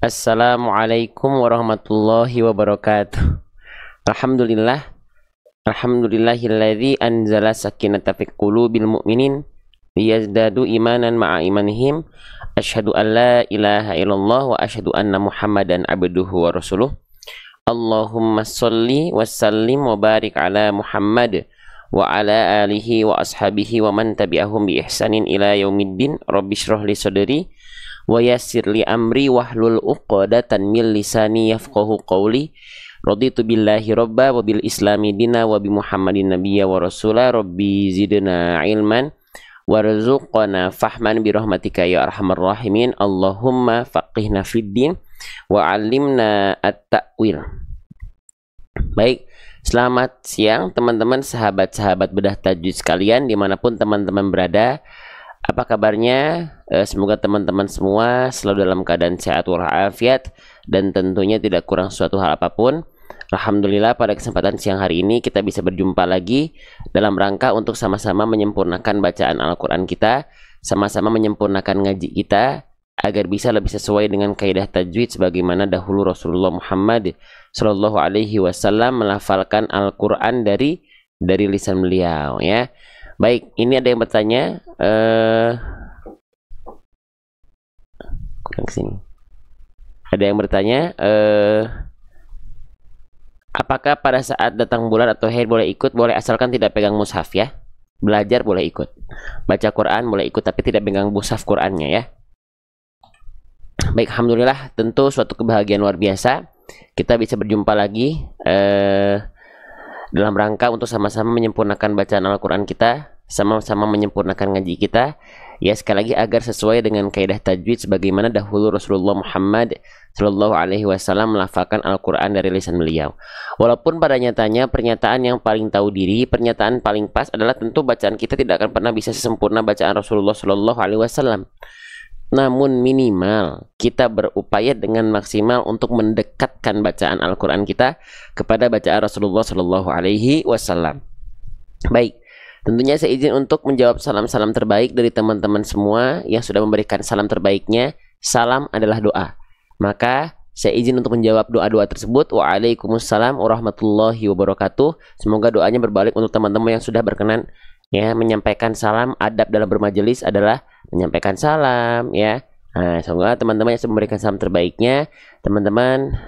Assalamualaikum warahmatullahi wabarakatuh. Alhamdulillah, alhamdulillahilladzi anzala sakinata fi qulubil mu'minin liyazdadu imanan ma'a imanihim. Asyhadu an la ilaha illallah wa asyhadu anna Muhammadan abduhu wa rasuluh. Allahumma sholli wa sallim wa barik ala Muhammad wa ala alihi wa ashabihi wa man tabi'ahum bi ihsanin ila yaumiddin. Rabbi shrah li sadri wa yassir li amri wahlul 'uqdatan min lisani yafqahu qawli. Raditu billahi robba wa bil islami dina wa bi Muhammadin nabiyya wa rasula. Rabbi zidna ilman warzuqna fahman bi rahmatika ya arhamar rahimin. Allahumma faqihna fid din wa 'allimna at-ta'wil. Baik, selamat siang teman-teman, sahabat-sahabat bedah tajwid sekalian dimanapun teman-teman berada. Apa kabarnya? Semoga teman-teman semua selalu dalam keadaan sehat walafiat dan tentunya tidak kurang suatu hal apapun. Alhamdulillah, pada kesempatan siang hari ini kita bisa berjumpa lagi dalam rangka untuk sama-sama menyempurnakan bacaan Al-Quran kita, sama-sama menyempurnakan ngaji kita agar bisa lebih sesuai dengan kaidah tajwid sebagaimana dahulu Rasulullah Muhammad Shallallahu Alaihi Wasallam melafalkan Al-Quran dari lisan beliau, ya. Baik, ini ada yang bertanya. Kesini. Ada yang bertanya, apakah pada saat datang bulan atau haid boleh ikut? Boleh, asalkan tidak pegang mushaf, ya. Belajar boleh ikut, baca Quran boleh ikut, tapi tidak pegang mushaf Qurannya, ya. Baik, alhamdulillah, tentu suatu kebahagiaan luar biasa kita bisa berjumpa lagi dalam rangka untuk sama-sama menyempurnakan bacaan Al-Quran kita, sama-sama menyempurnakan ngaji kita, ya, sekali lagi agar sesuai dengan kaidah tajwid sebagaimana dahulu Rasulullah Muhammad Shallallahu Alaihi Wasallam melafalkan Al-Quran dari lisan beliau. Walaupun pada nyatanya pernyataan yang paling tahu diri, pernyataan paling pas adalah tentu bacaan kita tidak akan pernah bisa sesempurna bacaan Rasulullah Shallallahu Alaihi Wasallam. Namun minimal kita berupaya dengan maksimal untuk mendekatkan bacaan Al-Quran kita kepada bacaan Rasulullah Shallallahu Alaihi Wasallam. Baik, tentunya saya izin untuk menjawab salam-salam terbaik dari teman-teman semua yang sudah memberikan salam terbaiknya. Salam adalah doa, maka saya izin untuk menjawab doa-doa tersebut. Waalaikumsalam warahmatullahi wabarakatuh. Semoga doanya berbalik untuk teman-teman yang sudah berkenan, ya, menyampaikan salam. Adab dalam bermajelis adalah menyampaikan salam, ya. Nah, semoga teman-teman yang memberikan salam terbaiknya, teman-teman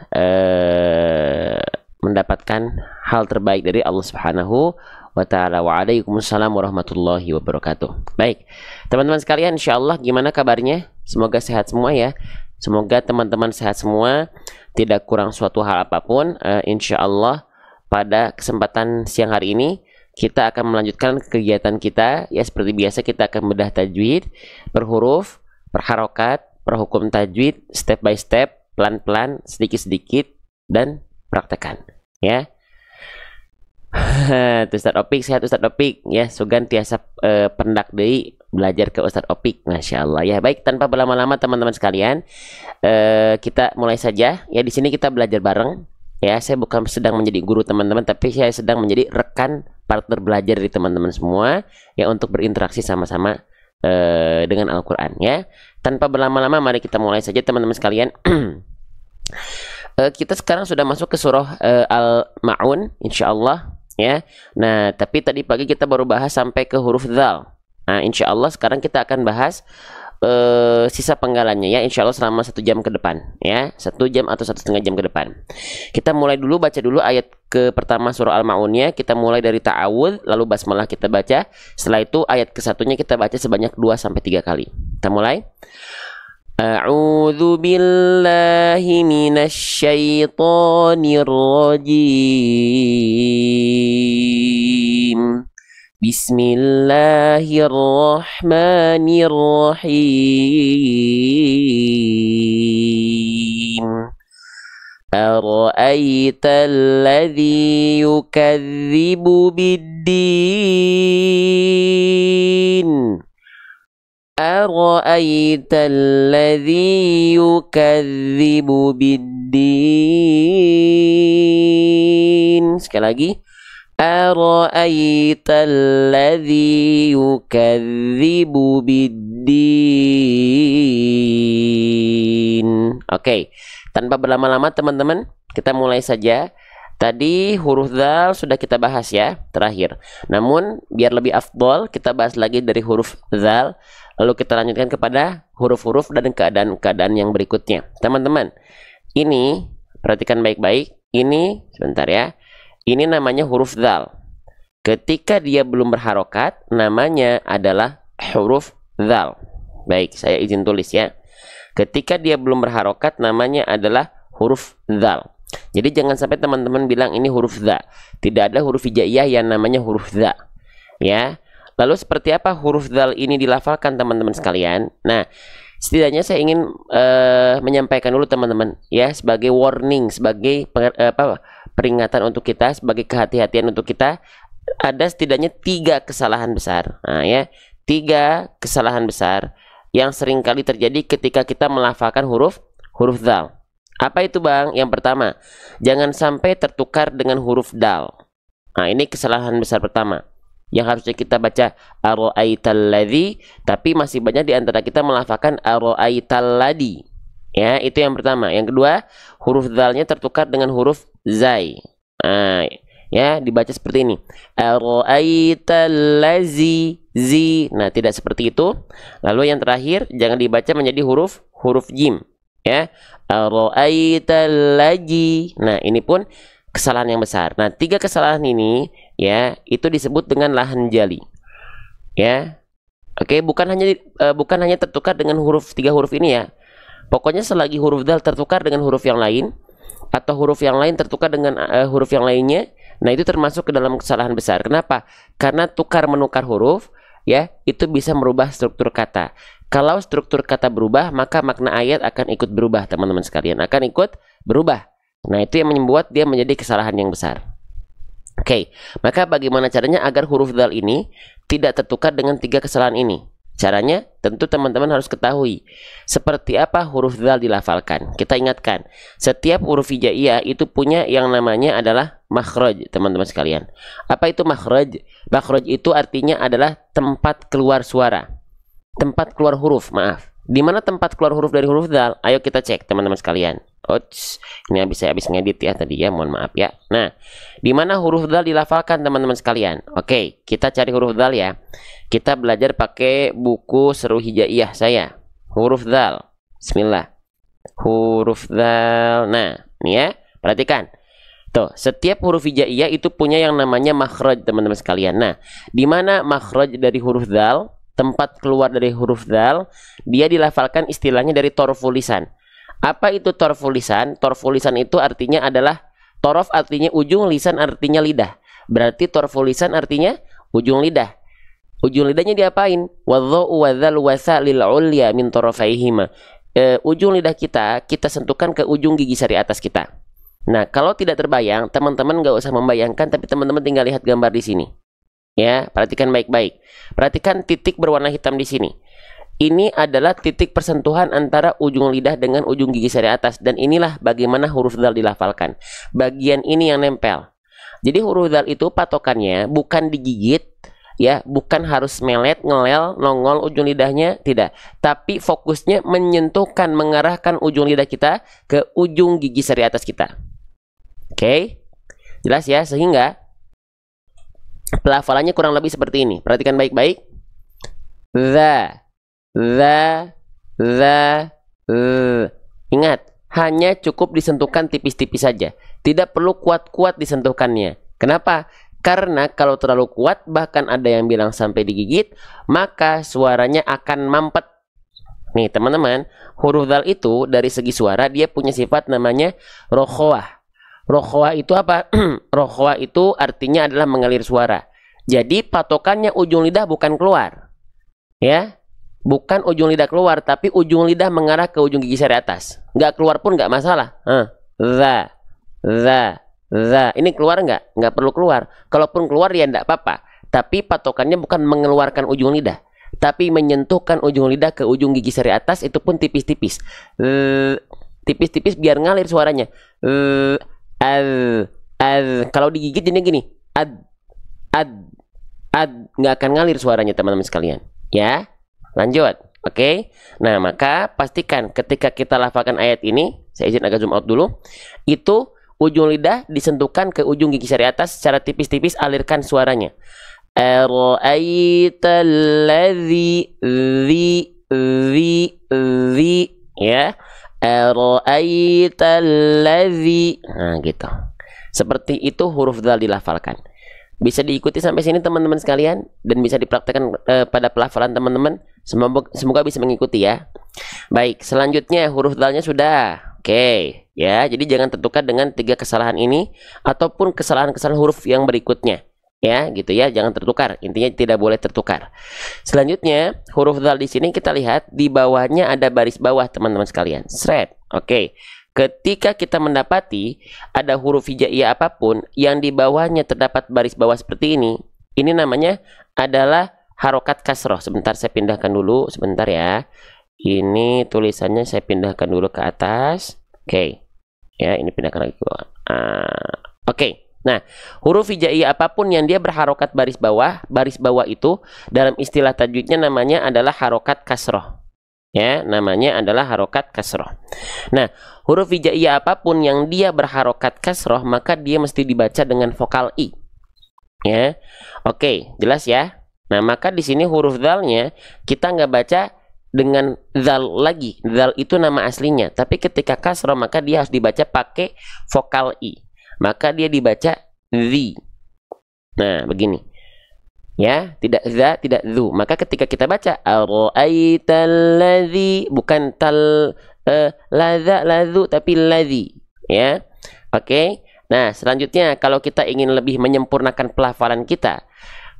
mendapatkan hal terbaik dari Allah Subhanahu wa ta'ala. Waalaikumsalam warahmatullahi wabarakatuh. Baik, teman-teman sekalian, insyaallah gimana kabarnya? Semoga sehat semua, ya. Semoga teman-teman sehat semua, tidak kurang suatu hal apapun. Insyaallah pada kesempatan siang hari ini kita akan melanjutkan kegiatan kita, ya, seperti biasa kita akan bedah tajwid per huruf, per harokat, per hukum tajwid, step by step, pelan-pelan, sedikit-sedikit, dan praktekan, ya. Ustadz Opik, sehat Ustadz Opik, ya. Sugan tiasa pendak deui belajar ke Ustadz Opik, masya Allah, ya. Baik, tanpa berlama-lama teman-teman sekalian, kita mulai saja, ya. Di sini kita belajar bareng, ya. Saya bukan sedang menjadi guru teman-teman, tapi saya sedang menjadi rekan partner belajar dari teman-teman semua, ya, untuk berinteraksi sama-sama dengan Al-Quran, ya. Tanpa berlama-lama, mari kita mulai saja teman-teman sekalian. Kita sekarang sudah masuk ke surah Al-Ma'un, insyaallah, ya. Nah, tapi tadi pagi kita baru bahas sampai ke huruf dzal. Nah, insyaallah sekarang kita akan bahas sisa penggalannya, ya, insyaallah selama 1 jam ke depan, ya, 1 jam atau 1,5 jam ke depan. Kita mulai dulu, baca dulu ayat ke pertama surah Al-Ma'unnya. Kita mulai dari ta'awudz, lalu basmalah kita baca. Setelah itu ayat ke-1-nya kita baca sebanyak 2-3 kali. Kita mulai. A'udzu billahi minasy syaithanir rajim. Bismillahirrahmanirrahim. Ara'aita alladhi yukadzibu biddin. Ara'aita alladhi yukadzibu biddin. Sekali lagi. Ara'aita alladhi yukadzibu biddin. din. Oke, tanpa berlama-lama teman-teman, kita mulai saja. Tadi huruf dzal sudah kita bahas ya, terakhir. Namun biar lebih afdol, kita bahas lagi dari huruf dzal, lalu kita lanjutkan kepada huruf-huruf dan keadaan-keadaan yang berikutnya. Teman-teman, ini perhatikan baik-baik. Ini sebentar ya. Ini namanya huruf dzal. Ketika dia belum berharokat, namanya adalah huruf dzal. Baik, saya izin tulis ya. Ketika dia belum berharokat, namanya adalah huruf dzal. Jadi jangan sampai teman-teman bilang ini huruf dza. Tidak ada huruf hijaiyah yang namanya huruf dza. Ya. Lalu seperti apa huruf dzal ini dilafalkan teman-teman sekalian? Nah, setidaknya saya ingin menyampaikan dulu teman-teman ya, sebagai warning, sebagai peringatan untuk kita, sebagai kehati-hatian untuk kita. Ada setidaknya 3 kesalahan besar. Nah, ya, 3 kesalahan besar yang seringkali terjadi ketika kita melafalkan huruf dzal. Apa itu bang? Yang pertama, jangan sampai tertukar dengan huruf dal. Nah, ini kesalahan besar pertama yang harusnya kita baca ara'aital ladzi, tapi masih banyak di antara kita melafalkan ara'aital ladzi. Ya, itu yang pertama. Yang kedua, huruf dalnya tertukar dengan huruf zai. Nah, ya, dibaca seperti ini. Ara'aital ladzi zi. Nah, tidak seperti itu. Lalu yang terakhir, jangan dibaca menjadi huruf jim. Ya, ara'aital ladzi. Nah, ini pun kesalahan yang besar. Nah, 3 kesalahan ini ya, itu disebut dengan lahan jali. Ya. Oke, bukan hanya tertukar dengan 3 huruf ini ya. Pokoknya selagi huruf dal tertukar dengan huruf yang lain, atau huruf yang lain tertukar dengan huruf yang lainnya, nah itu termasuk ke dalam kesalahan besar. Kenapa? Karena tukar menukar huruf ya, itu bisa merubah struktur kata. Kalau struktur kata berubah, maka makna ayat akan ikut berubah, teman-teman sekalian. Akan ikut berubah. Nah, itu yang membuat dia menjadi kesalahan yang besar. Oke, maka bagaimana caranya agar huruf dzal ini tidak tertukar dengan 3 kesalahan ini? Caranya, tentu teman-teman harus ketahui seperti apa huruf dzal dilafalkan. Kita ingatkan, setiap huruf hijaiyah itu punya yang namanya adalah makhraj, teman-teman sekalian. Apa itu makhraj? Makhraj itu artinya adalah tempat keluar suara. Tempat keluar huruf, maaf. Di mana tempat keluar huruf dari huruf dzal? Ayo kita cek teman-teman sekalian. Ini habis ngedit ya tadi ya, mohon maaf ya. Nah, di mana huruf dzal dilafalkan teman-teman sekalian? Oke, kita cari huruf dzal ya. Kita belajar pakai buku Seru Hijaiyah saya. Huruf dzal. Bismillah. Huruf dzal. Nah, ini ya, perhatikan. Tuh, setiap huruf hijaiyah itu punya yang namanya makhraj teman-teman sekalian. Nah, di mana makhraj dari huruf dzal? Tempat keluar dari huruf dzal, dia dilafalkan istilahnya dari torful lisan. Apa itu torful lisan? Torful lisan itu artinya adalah torof, artinya ujung, lisan artinya lidah. Berarti torful lisan artinya ujung lidah. Ujung lidahnya diapain? Wadhdha'u wadzal wasa lil ulya min tarafaihima. Ujung lidah kita sentuhkan ke ujung gigi sari atas kita. Nah, kalau tidak terbayang, teman-teman nggak usah membayangkan, tapi teman-teman tinggal lihat gambar di sini. Ya, perhatikan baik-baik. Perhatikan titik berwarna hitam di sini. Ini adalah titik persentuhan antara ujung lidah dengan ujung gigi sari atas, dan inilah bagaimana huruf dzal dilafalkan. Bagian ini yang nempel. Jadi huruf dzal itu patokannya bukan digigit, ya, bukan harus melet, ngelel, nongol ujung lidahnya, tidak. Tapi fokusnya menyentuhkan, mengarahkan ujung lidah kita ke ujung gigi sari atas kita. Oke? Jelas ya, sehingga pelafalannya kurang lebih seperti ini. Perhatikan baik-baik. Za. Ingat, hanya cukup disentuhkan tipis-tipis saja. Tidak perlu kuat-kuat disentuhkannya. Kenapa? Karena kalau terlalu kuat, bahkan ada yang bilang sampai digigit, maka suaranya akan mampet. Nih teman-teman, huruf dzal itu dari segi suara dia punya sifat namanya rokhwah. Rokhwah itu apa? Rokhwah itu artinya adalah mengalir suara. Jadi patokannya ujung lidah bukan keluar. Ya, bukan ujung lidah keluar, tapi ujung lidah mengarah ke ujung gigi sari atas. Nggak keluar pun nggak masalah. Za. Ini keluar nggak? Nggak perlu keluar. Kalaupun keluar ya nggak apa-apa. Tapi patokannya bukan mengeluarkan ujung lidah, tapi menyentuhkan ujung lidah ke ujung gigi sari atas, itu pun tipis-tipis. Tipis-tipis biar ngalir suaranya. Kalau digigit jadi gini, nggak akan ngalir suaranya teman-teman sekalian. Ya, lanjut. Oke. Nah, maka pastikan ketika kita lafalkan ayat ini, saya izin agak zoom out dulu, itu ujung lidah disentuhkan ke ujung gigi sari atas secara tipis-tipis, alirkan suaranya. Ara'aital ladzi ya. Ara'aital ladzi. Nah, gitu. Seperti itu huruf dzal dilafalkan. Bisa diikuti sampai sini teman-teman sekalian dan bisa dipraktekkan pada pelafalan teman-teman. Semoga bisa mengikuti ya. Baik, selanjutnya huruf dzalnya sudah. Oke, ya. Jadi jangan tertukar dengan 3 kesalahan ini ataupun kesalahan-kesalahan huruf yang berikutnya. Ya, gitu ya. Jangan tertukar. Intinya tidak boleh tertukar. Selanjutnya, huruf dzal di sini kita lihat di bawahnya ada baris bawah teman-teman sekalian. Sret. Oke. Ketika kita mendapati ada huruf hijaiyah apapun yang di bawahnya terdapat baris bawah seperti ini namanya adalah harokat kasroh. Sebentar saya pindahkan dulu, sebentar ya. Ini tulisannya saya pindahkan dulu ke atas. Oke. Ya, ini pindahkan lagi ke bawah. Oke. Nah, huruf hijaiyah apapun yang dia berharokat baris bawah itu dalam istilah tajwidnya namanya adalah harokat kasroh. Ya, namanya adalah harokat kasroh. Nah, huruf hijaiyah apapun yang dia berharokat kasroh, maka dia mesti dibaca dengan vokal i. Ya, oke, jelas ya. Nah, maka di sini huruf dzalnya kita nggak baca dengan dzal lagi. Dzal itu nama aslinya, tapi ketika kasroh maka dia harus dibaca pakai vokal i. Maka dia dibaca zi. Nah, begini. Ya, tidak za, tidak zu. Maka ketika kita baca ara'aital ladzi, bukan laza, lazu, tapi ladzi. Ya. Oke. Nah, selanjutnya kalau kita ingin lebih menyempurnakan pelafalan kita,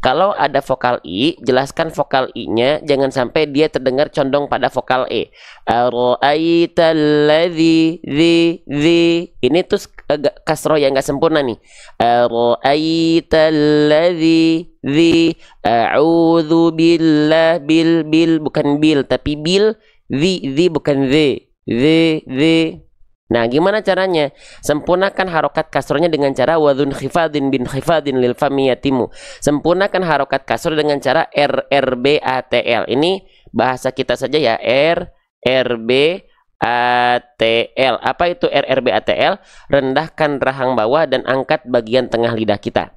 kalau ada vokal i, jelaskan vokal i-nya jangan sampai dia terdengar condong pada vokal e. Ara'aital ladzi, zi. Ini tuh kasroh yang enggak sempurna nih. Ara'aital ladzi, zi. A'udzu billah, bil bukan bil tapi bil, zi bukan zi. Nah, gimana caranya? Sempurnakan harokat kasrohnya dengan cara wadhun khifadin bin khifadin lil fami yatimu. Sempurnakan harokat kasroh dengan cara RRBATL. Ini bahasa kita saja ya, RRBATL. Apa itu RRBATL? Rendahkan rahang bawah dan angkat bagian tengah lidah kita.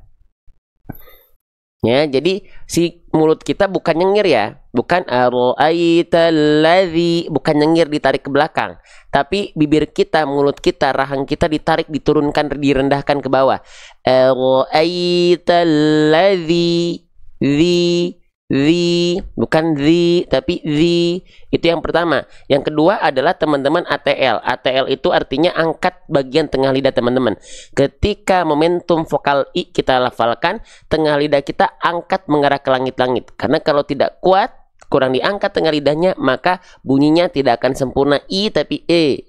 Ya, jadi si mulut kita bukan nyengir ya, bukan ara'aital ladzi, bukan nyengir ditarik ke belakang, tapi bibir kita, mulut kita, rahang kita ditarik, diturunkan, direndahkan ke bawah. Ara'aital ladzi, zi, bukan zi tapi zi. Itu yang pertama. Yang kedua adalah teman-teman ATL. ATL itu artinya angkat bagian tengah lidah teman-teman. Ketika momentum vokal i kita lafalkan, tengah lidah kita angkat mengarah ke langit-langit. Karena kalau tidak kuat, kurang diangkat tengah lidahnya, maka bunyinya tidak akan sempurna i tapi e.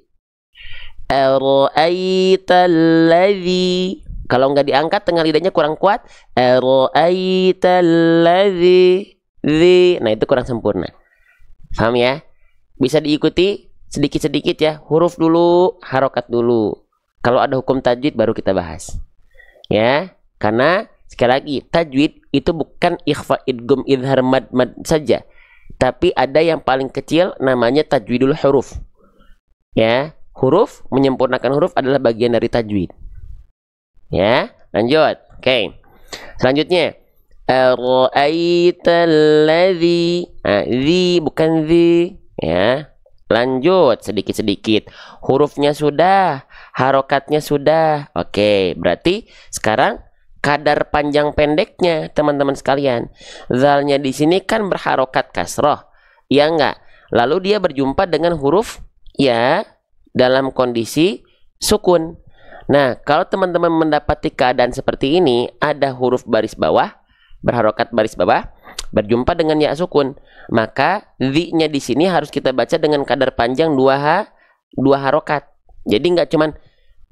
Ara'aital ladzi. Kalau nggak diangkat tengah lidahnya kurang kuat, ara'aital ladzi. Nah, itu kurang sempurna. Paham ya? Bisa diikuti sedikit-sedikit ya. Huruf dulu, harokat dulu. Kalau ada hukum tajwid baru kita bahas. Ya, karena sekali lagi tajwid itu bukan ikhfa, idgham, idhar, mad saja. Tapi ada yang paling kecil namanya tajwidul huruf. Ya, huruf, menyempurnakan huruf adalah bagian dari tajwid. Ya, lanjut. Oke. Selanjutnya, ara'aital ladzi. Zi bukan zi, ya. Lanjut sedikit-sedikit. Hurufnya sudah, harokatnya sudah. Oke, berarti sekarang kadar panjang pendeknya teman-teman sekalian. Zalnya di sini kan berharokat kasroh. Ya enggak? Lalu dia berjumpa dengan huruf ya dalam kondisi sukun. Nah, kalau teman-teman mendapati keadaan seperti ini, ada huruf baris bawah, berharokat baris bawah, berjumpa dengan ya sukun, maka zi-nya di sini harus kita baca dengan kadar panjang dua harokat. Jadi nggak cuman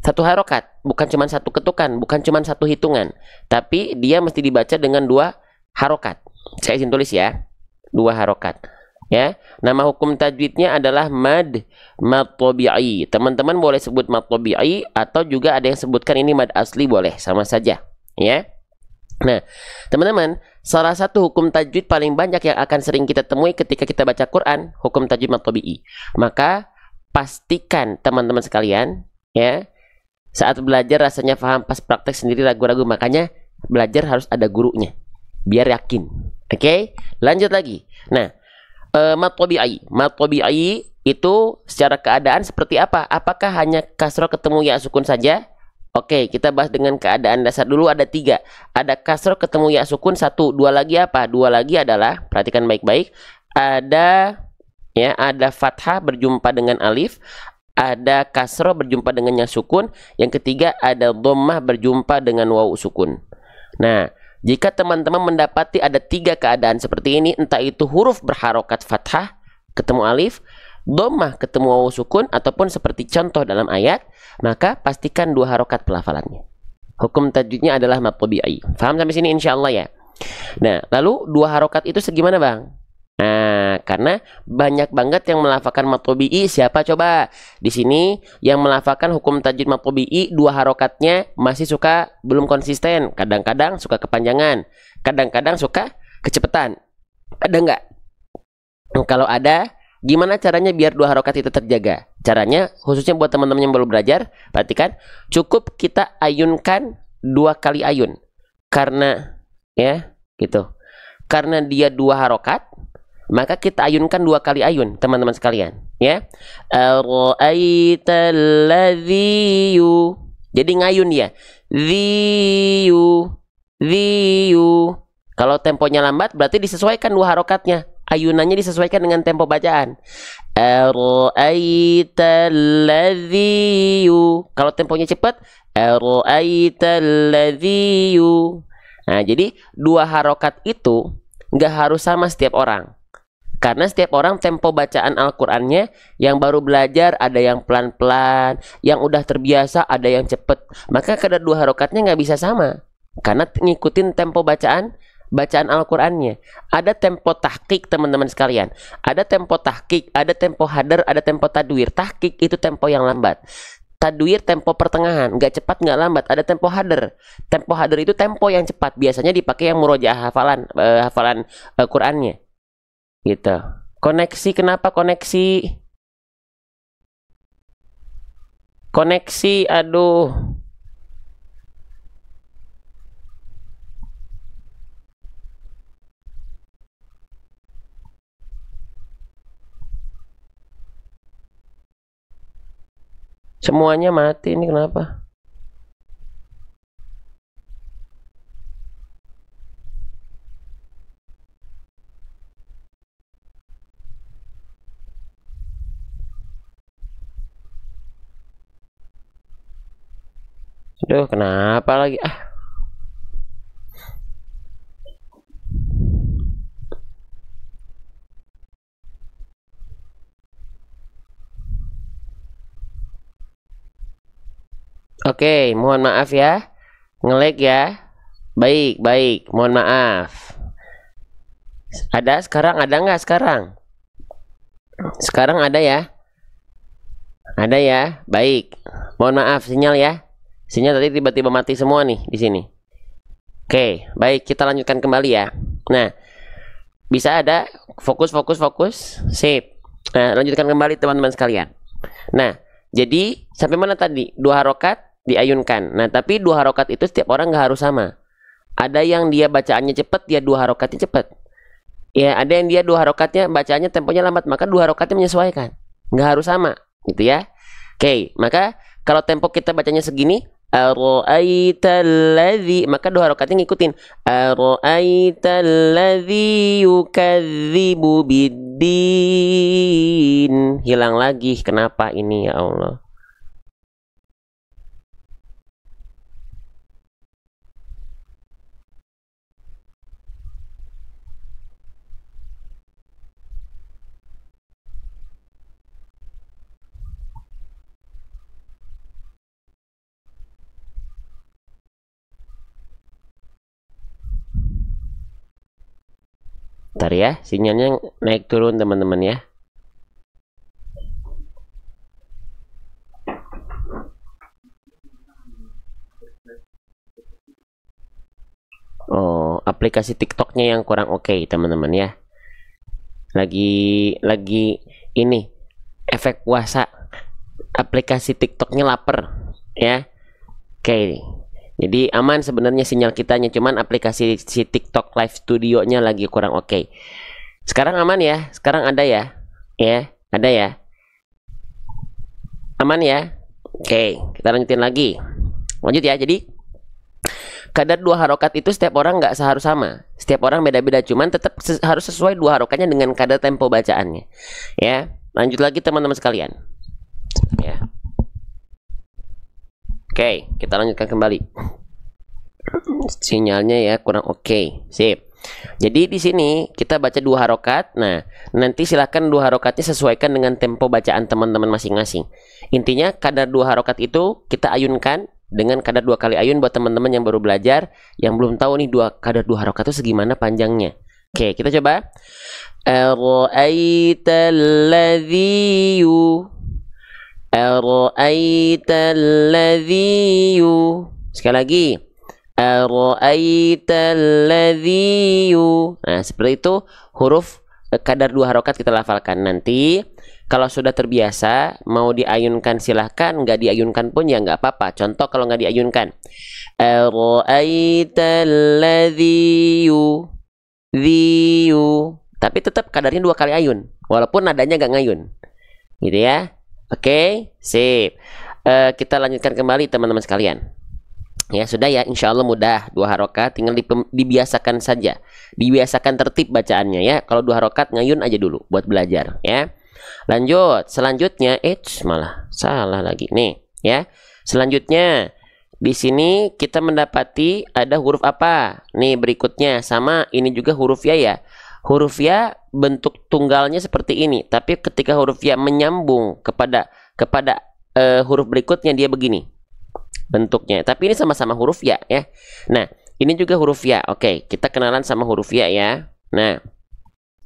satu harokat, bukan cuman satu ketukan, bukan cuman satu hitungan, tapi dia mesti dibaca dengan 2 harokat. Saya izin tulis ya, 2 harokat. Ya, nama hukum tajwidnya adalah mad tabi'i. Teman-teman boleh sebut mad tabi'i atau juga ada yang sebutkan ini mad asli, boleh, sama saja. Ya. Nah, teman-teman, salah satu hukum tajwid paling banyak yang akan sering kita temui ketika kita baca Quran, hukum tajwid mad tabi'i. Maka pastikan teman-teman sekalian, ya, saat belajar rasanya paham, pas praktek sendiri ragu-ragu. Makanya belajar harus ada gurunya, biar yakin. Oke, lanjut lagi. Nah, mad tabi'i itu secara keadaan seperti apa? Apakah hanya kasroh ketemu ya sukun saja? Oke, kita bahas dengan keadaan dasar dulu. Ada 3. Ada kasroh ketemu ya sukun 1. 2 lagi apa? 2 lagi adalah, perhatikan baik-baik, ada fathah berjumpa dengan alif, ada kasroh berjumpa dengan ya sukun, yang ketiga ada dhammah berjumpa dengan wawu sukun. Nah, jika teman-teman mendapati ada 3 keadaan seperti ini, entah itu huruf berharokat fathah ketemu alif, dhammah ketemu wawu sukun, ataupun seperti contoh dalam ayat, maka pastikan 2 harokat pelafalannya. Hukum tajwidnya adalah mad tabi'i. Faham sampai sini insyaallah ya? Nah, lalu 2 harokat itu segimana, Bang? Nah, karena banyak banget yang melafalkan mad tabi'i. Siapa coba? Di sini yang melafalkan hukum tajwid mad tabi'i 2 harokatnya masih suka belum konsisten. Kadang-kadang suka kepanjangan, kadang-kadang suka kecepatan. Ada nggak? Kalau ada, gimana caranya biar 2 harokat itu terjaga? Caranya, khususnya buat teman-teman yang baru belajar, perhatikan, cukup kita ayunkan 2 kali ayun. Karena, ya, gitu. Karena dia 2 harokat, maka kita ayunkan 2 kali ayun, teman-teman sekalian. Ya, ar-ra'aitalladhiyu. Jadi ngayun ya. Dhiyu. Kalau temponya lambat, berarti disesuaikan 2 harokatnya. Ayunannya disesuaikan dengan tempo bacaan. Ar-ra'aitalladhiyu. Kalau temponya cepat, ar-ra'aitalladhiyu. Nah, jadi 2 harokat itu nggak harus sama setiap orang. Karena setiap orang tempo bacaan Al-Qur'annya, yang baru belajar ada yang pelan-pelan, yang udah terbiasa ada yang cepet. Maka kadar 2 harokatnya nggak bisa sama. Karena ngikutin tempo bacaan Al-Qur'annya. Ada tempo tahqiq, teman-teman sekalian. Ada tempo tahqiq, ada tempo hadar, ada tempo tadwir. Tahqiq itu tempo yang lambat. Tadwir tempo pertengahan, nggak cepat nggak lambat. Ada tempo hadar. Tempo hadar itu tempo yang cepat. Biasanya dipakai yang murojaah hafalan Qur'annya. Gitu. Koneksi, kenapa koneksi? Koneksi, aduh. Semuanya mati ini kenapa? Aduh, kenapa lagi? Oke, mohon maaf ya. Nge-lag ya. Baik. Mohon maaf. Ada sekarang? Ada nggak sekarang? Sekarang ada ya? Ada ya? Baik. Mohon maaf sinyal ya. Sinyal tadi tiba-tiba mati semua nih di sini. Oke, baik, kita lanjutkan kembali ya. Nah, bisa ada fokus. Sip. Nah, lanjutkan kembali teman-teman sekalian. Nah, jadi sampai mana tadi? 2 harokat diayunkan. Nah, tapi 2 harokat itu setiap orang nggak harus sama. Ada yang dia bacaannya cepat, dia 2 harokatnya cepat. Ya, ada yang dia 2 harokatnya bacaannya temponya lambat, maka 2 harokatnya menyesuaikan. Nggak harus sama, gitu ya. Oke, maka kalau tempo kita bacanya segini, ar-ra'aitalladzi, maka 2 harokatnya ngikutin. Ar-ra'aitalladzi yukadzibu biddin. Hilang lagi, kenapa ini ya Allah? Bentar ya, sinyalnya naik turun teman-teman ya. Oh, aplikasi TikToknya yang kurang oke, teman-teman ya. Lagi ini efek puasa, aplikasi TikToknya lapar ya. Oke, jadi aman sebenarnya sinyal kitanya, cuman aplikasi si TikTok Live Studionya lagi kurang oke. Sekarang aman ya, sekarang ada ya, ada ya, aman ya. Oke, kita lanjutin lagi, lanjut ya. Jadi kadar 2 harokat itu setiap orang nggak seharus sama, setiap orang beda-beda, cuman tetap harus sesuai 2 harokatnya dengan kadar tempo bacaannya ya. Lanjut lagi teman-teman sekalian ya. Oke, kita lanjutkan kembali. Sinyalnya ya kurang oke. Sip. Jadi di sini kita baca 2 harokat. Nah, nanti silakan 2 harokatnya sesuaikan dengan tempo bacaan teman-teman masing-masing. Intinya kadar 2 harokat itu kita ayunkan dengan kadar 2 kali ayun buat teman-teman yang baru belajar, yang belum tahu nih kadar 2 harokat itu segimana panjangnya. Oke, kita coba. Ara'aital ladzi Ara'aital ladzi. Sekali lagi. Ara'aital ladzi. Nah, seperti itu huruf kadar 2 harokat kita lafalkan. Nanti kalau sudah terbiasa mau diayunkan silahkan, nggak diayunkan pun ya nggak apa-apa. Contoh kalau nggak diayunkan, Ara'aital ladzi. Tapi tetap kadarnya 2 kali ayun, walaupun nadanya nggak ngayun, gitu ya. Oke, sip. Kita lanjutkan kembali teman-teman sekalian. Ya sudah ya, insya Allah mudah 2 harokat, tinggal dibiasakan saja, dibiasakan tertib bacaannya ya. Kalau 2 harokat ngayun aja dulu buat belajar ya. Lanjut, selanjutnya malah salah lagi nih ya. Selanjutnya di sini kita mendapati ada huruf apa? Nih berikutnya sama ini juga huruf ya. Huruf ya bentuk tunggalnya seperti ini, tapi ketika huruf ya menyambung kepada huruf berikutnya dia begini bentuknya. Tapi ini sama-sama huruf ya. Nah, ini juga huruf ya. Oke, kita kenalan sama huruf ya. Nah,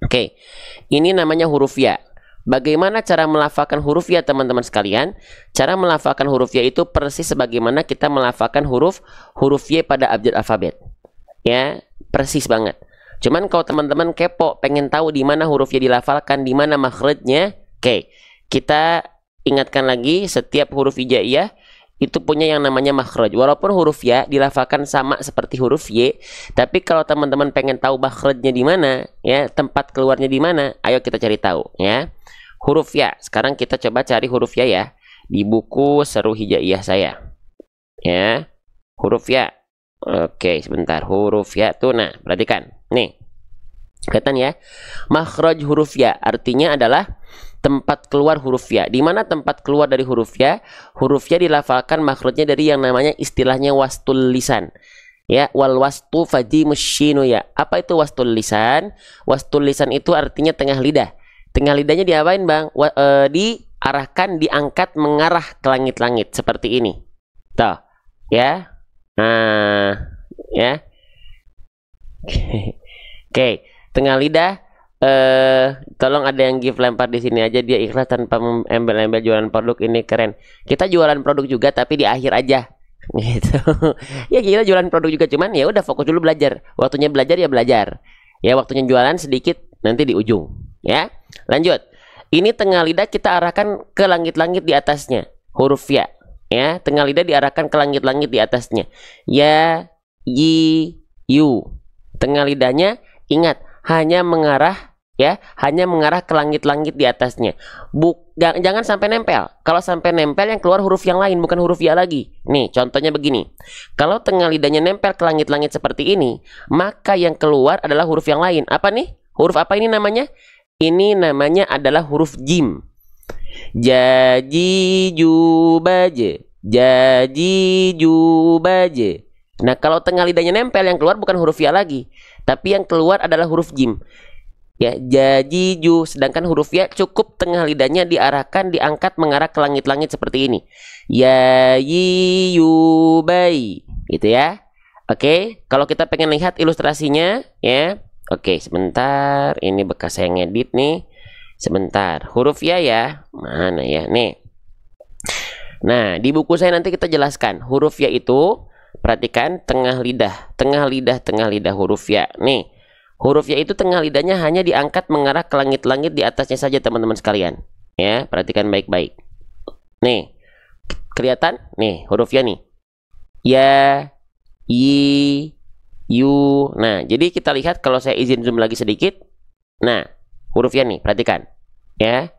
oke. Ini namanya huruf ya. Bagaimana cara melafalkan huruf ya teman-teman sekalian? Cara melafalkan huruf ya itu persis sebagaimana kita melafalkan huruf y pada abjad alfabet. Ya, persis banget. Cuman kalau teman-teman kepo pengen tahu di mana huruf ya dilafalkan, di mana makhrajnya, oke. Kita ingatkan lagi, setiap huruf hijaiyah itu punya yang namanya makhraj. Walaupun huruf ya dilafalkan sama seperti huruf y, tapi kalau teman-teman pengen tahu makhrajnya di mana, ya, tempat keluarnya di mana, ayo kita cari tahu ya. Huruf ya. Sekarang kita coba cari huruf ya di buku Seru Hijaiyah saya. Ya. Huruf ya. Oke, sebentar. Huruf ya tuh, nah, perhatikan. Nih. Kelihatan ya? Makhraj huruf ya artinya adalah tempat keluar huruf ya. Di mana tempat keluar dari huruf ya? Huruf ya dilafalkan makhrajnya dari yang namanya istilahnya wastul lisan. Ya, wal wastu fajimus syinu ya. Apa itu wastul lisan? Wastul lisan itu artinya tengah lidah. Tengah lidahnya diapain, Bang? Diarahkan, diangkat mengarah ke langit-langit seperti ini. Tuh, ya. Nah, ya. Oke, tengah lidah. Tolong ada yang give lempar di sini aja, dia ikhlas tanpa embel-embel jualan produk, ini keren. Kita jualan produk juga tapi di akhir aja. Gitu. Ya kita jualan produk juga, cuman ya udah fokus dulu belajar. Waktunya belajar ya belajar. Ya waktunya jualan sedikit nanti di ujung, ya. Lanjut. Ini tengah lidah kita arahkan ke langit-langit di atasnya. Huruf ya. Ya, tengah lidah diarahkan ke langit-langit di atasnya. Ya, yi, yu. Tengah lidahnya ingat hanya mengarah, ya, hanya mengarah ke langit-langit di atasnya. Jangan sampai nempel. Kalau sampai nempel yang keluar huruf yang lain, bukan huruf ya lagi. Nih, contohnya begini. Kalau tengah lidahnya nempel ke langit-langit seperti ini, maka yang keluar adalah huruf yang lain. Apa nih? Huruf apa ini namanya? Ini namanya adalah huruf jim. Jaji jubaje. Jaji jubaje. Nah, kalau tengah lidahnya nempel, yang keluar bukan huruf ya lagi, tapi yang keluar adalah huruf jim. Ya, jaji ju. Sedangkan huruf ya cukup tengah lidahnya diarahkan, diangkat mengarah ke langit-langit seperti ini. Ya yi yu bai. Gitu ya. Oke, kalau kita pengen lihat ilustrasinya ya. Oke, sebentar. Ini bekas saya ngedit nih. Sebentar. Huruf ya. Mana ya? Nih. Nah, di buku saya nanti kita jelaskan. Huruf ya itu perhatikan tengah lidah, tengah lidah, tengah lidah huruf ya. Nih, huruf ya itu tengah lidahnya hanya diangkat mengarah ke langit-langit di atasnya saja teman-teman sekalian. Ya, perhatikan baik-baik. Nih, kelihatan? Nih, huruf ya nih. Ya, yi, yu. Nah, jadi kita lihat kalau saya izin zoom lagi sedikit. Nah, huruf ya nih, perhatikan. Ya.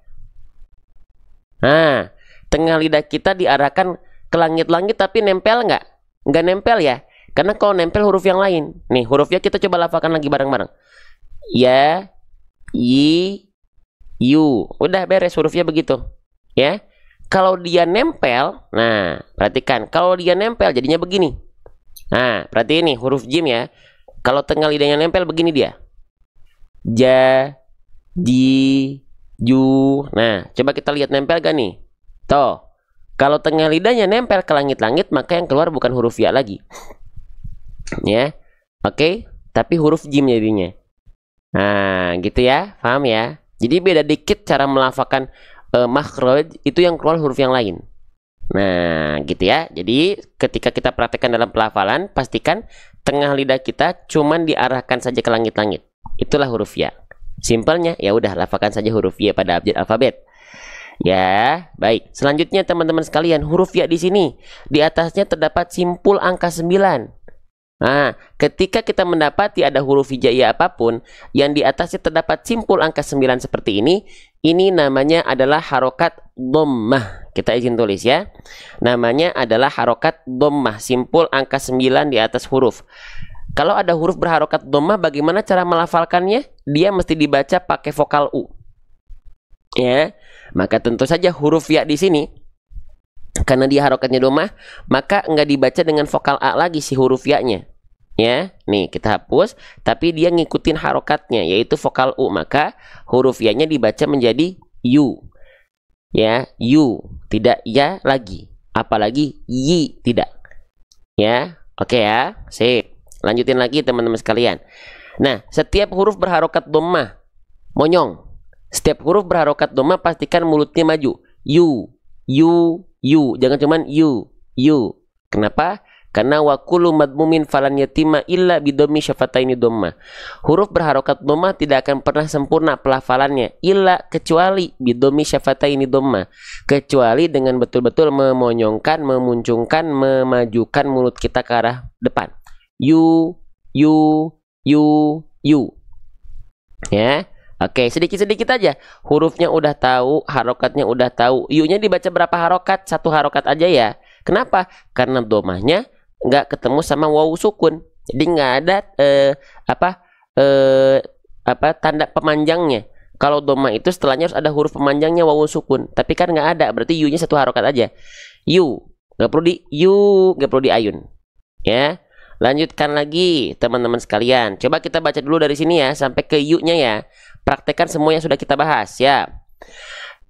Nah, tengah lidah kita diarahkan ke langit-langit tapi nempel nggak? Nggak nempel ya. Karena kalau nempel huruf yang lain. Nih, hurufnya kita coba lafalkan lagi bareng-bareng. Ya, yi, yu. Udah beres hurufnya begitu. Ya. Kalau dia nempel, nah, perhatikan. Kalau dia nempel jadinya begini. Nah, berarti ini huruf jim ya. Kalau tengah lidahnya nempel begini dia. Ja, ji, ju. Nah, coba kita lihat nempel gak nih? Tuh. Kalau tengah lidahnya nempel ke langit-langit, maka yang keluar bukan huruf ya lagi. Ya. Oke, tapi huruf jim jadinya. Nah, gitu ya. Paham ya? Jadi beda dikit cara melafalkan makhraj, itu yang keluar huruf yang lain. Nah, gitu ya. Jadi, ketika kita praktekkan dalam pelafalan, pastikan tengah lidah kita cuman diarahkan saja ke langit-langit. Itulah huruf ya. Simpelnya, ya udah lafalkan saja huruf ya pada abjad alfabet. Ya, baik. Selanjutnya teman-teman sekalian, huruf ya di sini di atasnya terdapat simpul angka 9. Nah, ketika kita mendapati ada huruf hijaiyah apapun yang di atasnya terdapat simpul angka 9 seperti ini namanya adalah harokat dhammah. Kita izin tulis ya. Namanya adalah harokat dhammah, simpul angka 9 di atas huruf. Kalau ada huruf berharokat dhammah, bagaimana cara melafalkannya? Dia mesti dibaca pakai vokal U. Ya, maka tentu saja huruf ya di sini karena dia harokatnya dhammah, maka enggak dibaca dengan vokal A lagi si huruf ya-nya. Ya, nih kita hapus, tapi dia ngikutin harokatnya yaitu vokal U, maka huruf ya-nya dibaca menjadi yu. Ya, yu, tidak ya lagi. Apalagi yi, tidak. Ya, oke ya. Sip. Lanjutin lagi teman-teman sekalian. Nah, setiap huruf berharokat dhammah, monyong. Setiap huruf berharokat dhammah pastikan mulutnya maju. Yu, yu, yu. Jangan cuman yu, yu. Kenapa? Karena wa kullu madmumin falan yatima illa bidhammi syafataini dhammah. Huruf berharokat dhammah tidak akan pernah sempurna pelafalannya illa kecuali bidhammi syafataini dhammah. Kecuali dengan betul-betul memonyongkan, memuncungkan, memajukan mulut kita ke arah depan. Yu, yu, yu, yu. Ya. Oke, sedikit-sedikit aja. Hurufnya udah tahu, harokatnya udah tahu. Yu-nya dibaca berapa harokat? Satu harokat aja ya. Kenapa? Karena dhammahnya nggak ketemu sama wawu sukun. Jadi nggak ada tanda pemanjangnya. Kalau dhammah itu setelahnya harus ada huruf pemanjangnya wawu sukun. Tapi kan nggak ada. Berarti yu-nya satu harokat aja. Yu. Nggak perlu di yu, nggak perlu di ayun. Ya. Lanjutkan lagi teman-teman sekalian. Coba kita baca dulu dari sini ya sampai ke yu-nya ya. Praktekkan semua yang sudah kita bahas ya.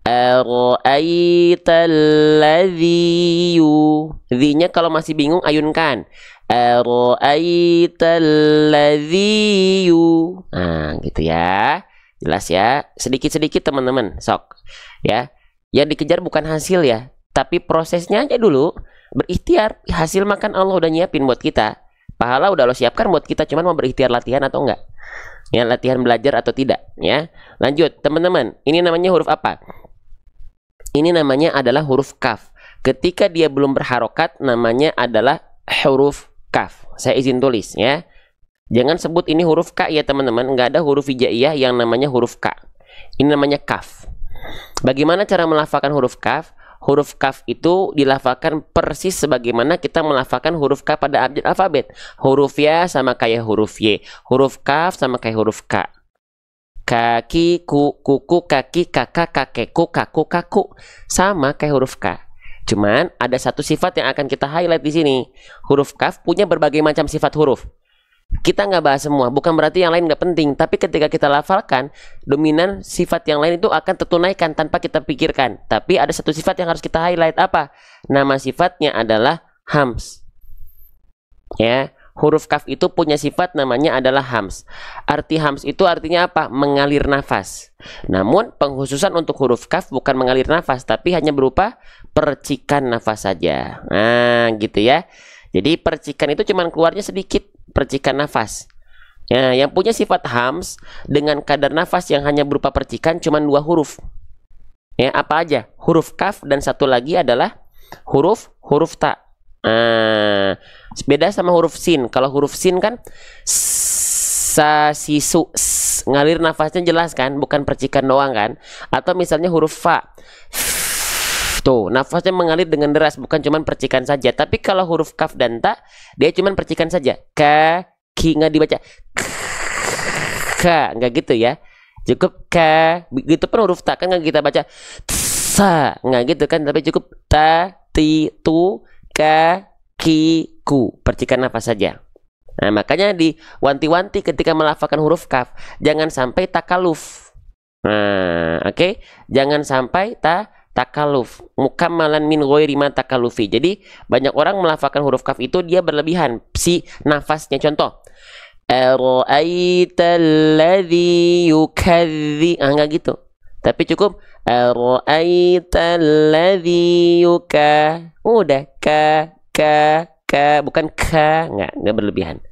Ara'aital ladzi yu. Zi-nya kalau masih bingung ayunkan. Ara'aital ladzi yu. Nah, gitu ya. Jelas ya. Sedikit-sedikit teman-teman. Sok. Ya. Yang dikejar bukan hasil ya, tapi prosesnya aja dulu. Berikhtiar. Hasil makan Allah udah nyiapin buat kita. Pahala udah Allah siapkan buat kita, cuman mau berikhtiar latihan atau enggak. Ya, latihan belajar atau tidak, ya. Lanjut, teman-teman. Ini namanya huruf apa? Ini namanya adalah huruf kaf. Ketika dia belum berharokat, namanya adalah huruf kaf. Saya izin tulis, ya. Jangan sebut ini huruf K ya, teman-teman. Enggak ada huruf hijaiyah yang namanya huruf K. Ini namanya kaf. Bagaimana cara melafalkan huruf kaf? Huruf kaf itu dilafalkan persis sebagaimana kita melafalkan huruf K pada abjad alfabet. Huruf ya sama kayak huruf Y. Huruf kaf sama kayak huruf K. Kaki, kuku, kaki, kakak, kakekku, kaku, kaku. Sama kayak huruf K. Cuman ada satu sifat yang akan kita highlight di sini. Huruf kaf punya berbagai macam sifat huruf. Kita nggak bahas semua, bukan berarti yang lain nggak penting. Tapi ketika kita lafalkan, dominan sifat yang lain itu akan tertunaikan tanpa kita pikirkan. Tapi ada satu sifat yang harus kita highlight. Apa? Nama sifatnya adalah hams. Ya, huruf kaf itu punya sifat namanya adalah hams. Arti hams itu artinya apa? Mengalir nafas. Namun pengkhususan untuk huruf kaf bukan mengalir nafas, tapi hanya berupa percikan nafas saja. Nah, gitu ya. Jadi percikan itu cuman keluarnya sedikit, percikan nafas. Ya, yang punya sifat hams dengan kadar nafas yang hanya berupa percikan cuman 2 huruf. Ya, apa aja? Huruf kaf dan satu lagi adalah huruf ta. Beda sama huruf sin. Kalau huruf sin kan sa, si, su, ngalir nafasnya jelas kan, bukan percikan doang kan. Atau misalnya huruf fa. Tuh, nafasnya mengalir dengan deras, bukan cuman percikan saja. Tapi kalau huruf kaf dan ta, dia cuman percikan saja. Ka, ki, nggak dibaca ka, nggak gitu ya. Cukup ka, gitu pun huruf ta kan nggak kita baca sa, nggak gitu kan. Tapi cukup ta, ti, tu, ka, ki, ku, percikan nafas saja. Nah, makanya diwanti-wanti ketika melafalkan huruf kaf, jangan sampai takaluf. Nah, oke, jangan sampai takaluf, mukammalan min ghairi ma takalufi. Jadi banyak orang melafalkan huruf kaf itu dia berlebihan si nafasnya. Contoh, ara'aital ladzi yukadzi, enggak gitu. Tapi cukup ara'aital ladzi yuka. Udah ka, bukan ka, enggak berlebihan.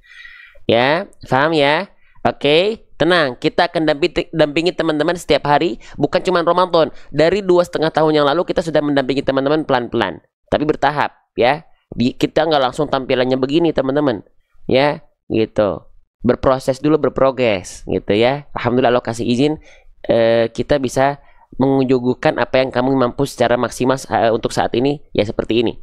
Ya, paham ya? Oke, tenang, kita akan dampingi teman-teman setiap hari, bukan cuma Ramadan. Dari 2,5 tahun yang lalu kita sudah mendampingi teman-teman pelan-pelan, tapi bertahap ya. Kita nggak langsung tampilannya begini teman-teman, ya gitu. Berproses dulu, berprogres gitu ya. Alhamdulillah Allah kasih izin, kita bisa mengujugukan apa yang kami mampu secara maksimal untuk saat ini ya, seperti ini.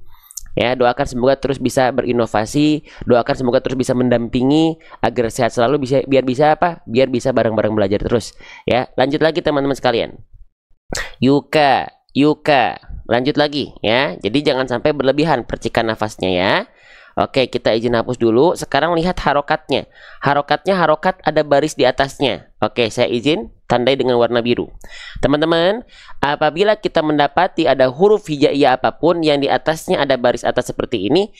Ya, doakan semoga terus bisa berinovasi, doakan semoga terus bisa mendampingi agar sehat selalu, biar bisa bareng-bareng belajar terus. Ya, lanjut lagi teman-teman sekalian. Yuka, lanjut lagi ya. Jadi jangan sampai berlebihan percikan nafasnya ya. Oke, kita izin hapus dulu. Sekarang lihat harokatnya. Harokatnya harokat ada baris di atasnya. Oke, saya izin tandai dengan warna biru. Teman-teman, apabila kita mendapati ada huruf hijaiyah apapun yang di atasnya ada baris atas seperti ini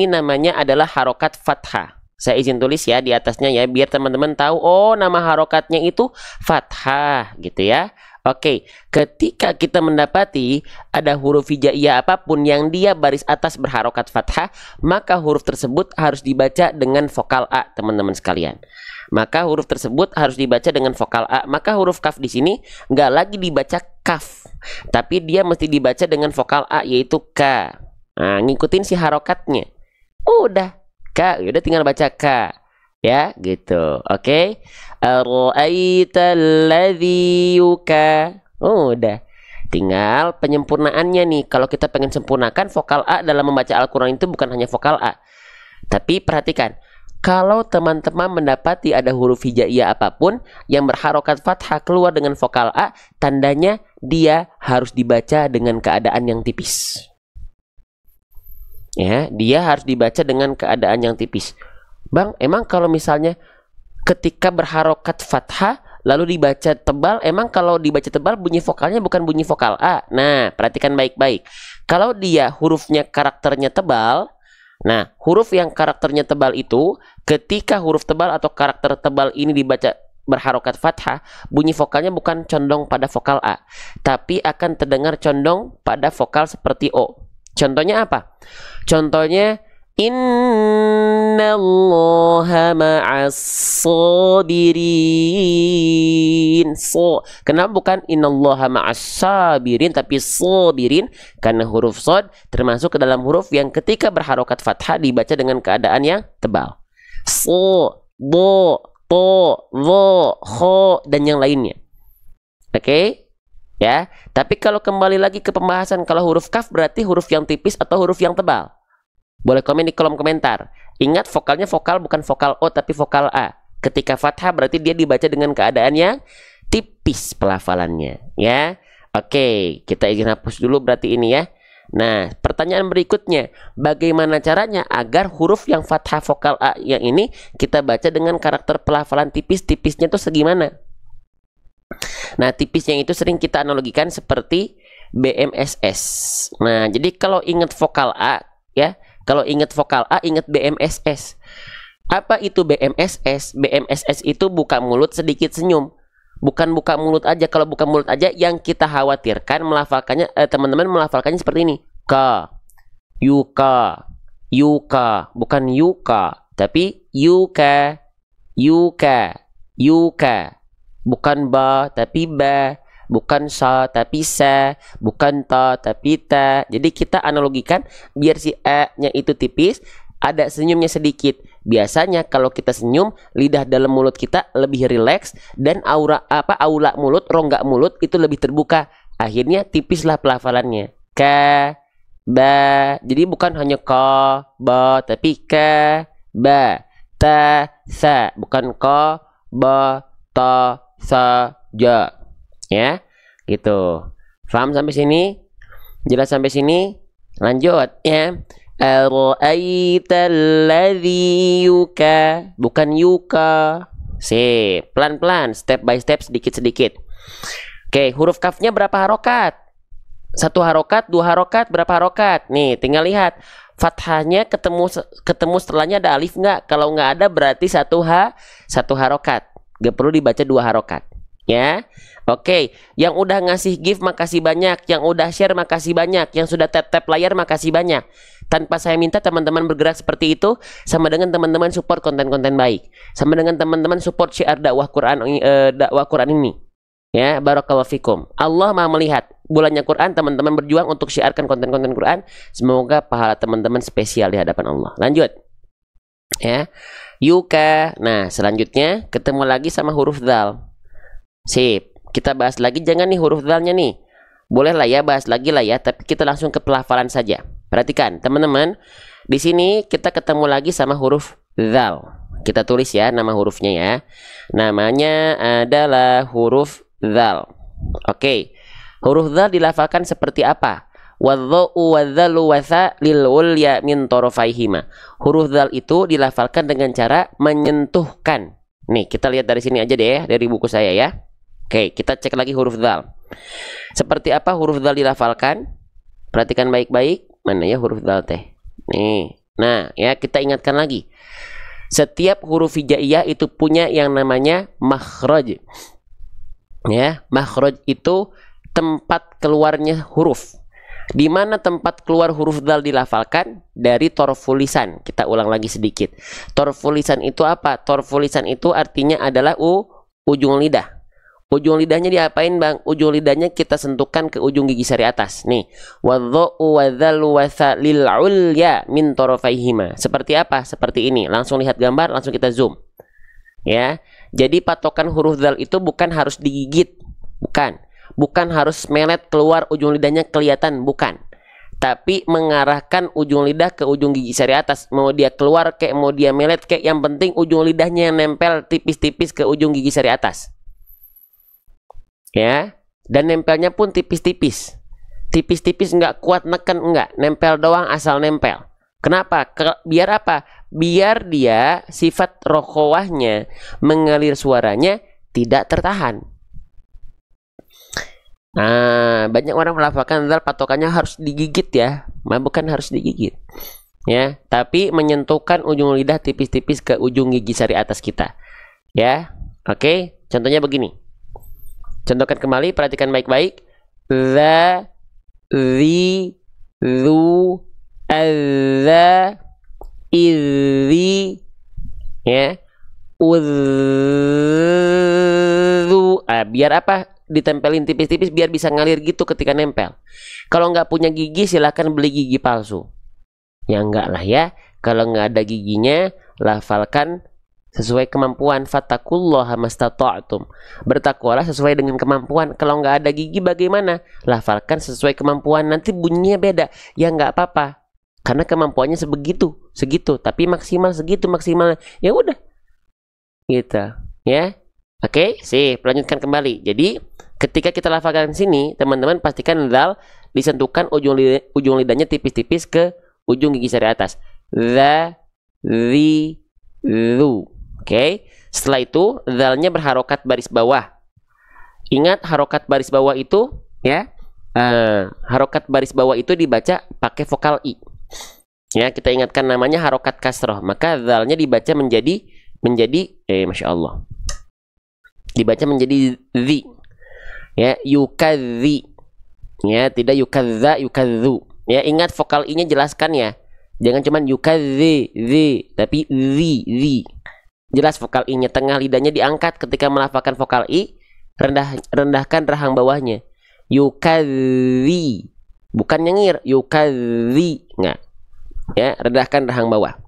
namanya adalah harokat fathah. Saya izin tulis ya di atasnya ya, biar teman-teman tahu, oh nama harokatnya itu fathah gitu ya. Oke, ketika kita mendapati ada huruf hijaiyah apapun yang dia baris atas berharokat fathah, maka huruf tersebut harus dibaca dengan vokal A, teman-teman sekalian. Maka huruf tersebut harus dibaca dengan vokal A. Maka huruf kaf di sini nggak lagi dibaca kaf, tapi dia mesti dibaca dengan vokal A, yaitu K. Nah, ngikutin si harokatnya. Udah, K, udah tinggal baca K. Ya, gitu. Oke. Ara'aital ladzi yuka. Udah. Tinggal penyempurnaannya nih. Kalau kita pengen sempurnakan vokal A dalam membaca Al-Qur'an itu bukan hanya vokal A. Tapi perhatikan, kalau teman-teman mendapati ada huruf hijaiyah apapun yang berharokat fathah keluar dengan vokal A, tandanya dia harus dibaca dengan keadaan yang tipis. Ya, dia harus dibaca dengan keadaan yang tipis. Bang, emang kalau misalnya ketika berharokat fathah lalu dibaca tebal, emang kalau dibaca tebal bunyi vokalnya bukan bunyi vokal A? Nah, perhatikan baik-baik. Kalau dia hurufnya karakternya tebal, nah huruf yang karakternya tebal itu, ketika huruf tebal atau karakter tebal ini dibaca berharokat fathah, bunyi vokalnya bukan condong pada vokal A, tapi akan terdengar condong pada vokal seperti O. Contohnya apa? Contohnya innallaha ma'as sabirin. Kenapa bukan innallaha ma'as sabirin tapi sabirin? Karena huruf shad termasuk ke dalam huruf yang ketika berharokat fathah dibaca dengan keadaan yang tebal. Do, to, wo, ho, dan yang lainnya. Oke? Ya, tapi kalau kembali lagi ke pembahasan, kalau huruf kaf berarti huruf yang tipis atau huruf yang tebal? Boleh komen di kolom komentar. Ingat, vokalnya vokal bukan vokal O tapi vokal A. Ketika fathah berarti dia dibaca dengan keadaan yang tipis pelafalannya ya. Oke, kita izin hapus dulu berarti ini ya. Nah, pertanyaan berikutnya, bagaimana caranya agar huruf yang fathah vokal A yang ini kita baca dengan karakter pelafalan tipis? Tipisnya tuh segimana? Nah, tipisnya itu sering kita analogikan seperti BMSS. Nah, jadi kalau ingat vokal A ya, kalau ingat vokal A, ingat BMSS. Apa itu BMSS? BMSS itu buka mulut sedikit senyum. Bukan buka mulut aja. Kalau buka mulut aja, yang kita khawatirkan melafalkannya, teman-teman melafalkannya seperti ini. Ka, yuka, yuka, bukan yuka, tapi yuka, yuka, yuka, bukan ba tapi ba, bukan sa tapi sa, bukan ta tapi ta. Jadi kita analogikan biar si a-nya itu tipis, ada senyumnya sedikit. Biasanya kalau kita senyum, lidah dalam mulut kita lebih rileks dan aula mulut, rongga mulut itu lebih terbuka. Akhirnya tipislah pelafalannya. Ka, ba. Jadi bukan hanya ka, ba, tapi ka, ba, ta, sa. Bukan ka, ba, ta, sa, ja. Ya, gitu. Paham sampai sini? Jelas sampai sini? Lanjut ya. Ar-ra'aita alladhi yuka, bukan yuka. Sip, pelan-pelan, step by step, sedikit-sedikit. Oke, huruf kafnya berapa harokat? 1 harokat, 2 harokat, berapa harokat? Nih, tinggal lihat. Fathahnya ketemu setelahnya ada alif nggak? Kalau nggak ada berarti 1 harokat. Gak perlu dibaca 2 harokat. Ya, oke. Yang udah ngasih gift makasih banyak. Yang udah share makasih banyak. Yang sudah tap-tap layar makasih banyak. Tanpa saya minta teman-teman bergerak seperti itu, sama dengan teman-teman support konten-konten baik. Sama dengan teman-teman support syiar dakwah Quran ini. Ya, barakallahu fikum. Allah Maha melihat. Bulannya Quran, teman-teman berjuang untuk syiarkan konten-konten Quran. Semoga pahala teman-teman spesial di hadapan Allah. Lanjut. Ya. Yuka. Nah, selanjutnya ketemu lagi sama huruf dzal. Sip. Kita bahas lagi, jangan nih huruf dzalnya nih. Boleh lah ya, bahas lagi lah ya, tapi kita langsung ke pelafalan saja. Perhatikan, teman-teman. Di sini kita ketemu lagi sama huruf dzal. Kita tulis ya nama hurufnya ya. Namanya adalah huruf dzal. Oke. Huruf dzal dilafalkan seperti apa? Wadhdha'u wadzalu watha lil ulya min tarafaihima. Huruf dzal itu dilafalkan dengan cara menyentuhkan. Nih, kita lihat dari sini aja deh, dari buku saya ya. Oke, kita cek lagi huruf dzal. Seperti apa huruf dzal dilafalkan? Perhatikan baik-baik. Mana ya huruf dzal teh? Nih. Nah, ya kita ingatkan lagi. Setiap huruf hijaiyah itu punya yang namanya makhraj. Ya, makhraj itu tempat keluarnya huruf. Di mana tempat keluar huruf dzal dilafalkan? Dari torful lisan. Kita ulang lagi sedikit. Torful lisan itu apa? Torful lisan itu artinya adalah ujung lidah. Ujung lidahnya diapain bang? Ujung lidahnya kita sentuhkan ke ujung gigi sari atas. Nih, wadhdha'u wadzalu watha lil ulya min tarafaihima. Seperti apa? Seperti ini. Langsung lihat gambar, langsung kita zoom. Ya. Jadi patokan huruf dzal itu bukan harus digigit, bukan. Bukan harus melet keluar ujung lidahnya kelihatan, bukan. Tapi mengarahkan ujung lidah ke ujung gigi sari atas. Mau dia keluar kayak mau dia melet kayak, yang penting ujung lidahnya yang nempel tipis-tipis ke ujung gigi sari atas. Ya, dan nempelnya pun tipis-tipis. Tipis-tipis, nggak kuat neken, enggak. Nempel doang, asal nempel. Kenapa? Biar apa? Biar dia sifat rokhawahnya, mengalir suaranya tidak tertahan. Nah, banyak orang melafalkan dzal patokannya harus digigit ya. Bukan harus digigit. Ya, tapi menyentuhkan ujung lidah tipis-tipis ke ujung gigi sari atas kita. Ya. Oke, contohnya begini. Contohkan kembali, perhatikan baik-baik. Za, zi, zu, azza, izi, ya, uzzu. Biar apa? Ditempelin tipis-tipis biar bisa ngalir gitu ketika nempel. Kalau nggak punya gigi, silahkan beli gigi palsu. Ya enggak lah ya. Kalau nggak ada giginya, lafalkan sesuai kemampuan. Fattaqullaha mastata'tum. Bertakwalah sesuai dengan kemampuan. Kalau nggak ada gigi bagaimana? Lafalkan sesuai kemampuan. Nanti bunyinya beda. Ya nggak apa-apa. Karena kemampuannya segitu. Tapi maksimal segitu maksimal. Ya udah. Gitu. Ya. Oke, sip. Lanjutkan kembali. Jadi, ketika kita lafalkan sini, teman-teman pastikan dzal disentuhkan ujung lidahnya tipis-tipis ke ujung gigi sari atas. Za, zi, zu. Oke, setelah itu dzalnya berharokat baris bawah. Ingat harokat baris bawah itu ya, harokat baris bawah itu dibaca pakai vokal i. Ya, kita ingatkan namanya harokat kasroh. Maka dzalnya dibaca menjadi masya Allah. Dibaca menjadi zi. Ya, yukadzi. Ya, tidak yukadza, yukadzu. Ya, ingat vokal i-nya jelaskan ya. Jangan cuman yukadzi, tapi zi. Jelas vokal i-nya tengah lidahnya diangkat ketika melafalkan vokal i, rendahkan rahang bawahnya. Yukadzi. Bukan nyengir, yukadzi. Enggak. Ya, rendahkan rahang bawah.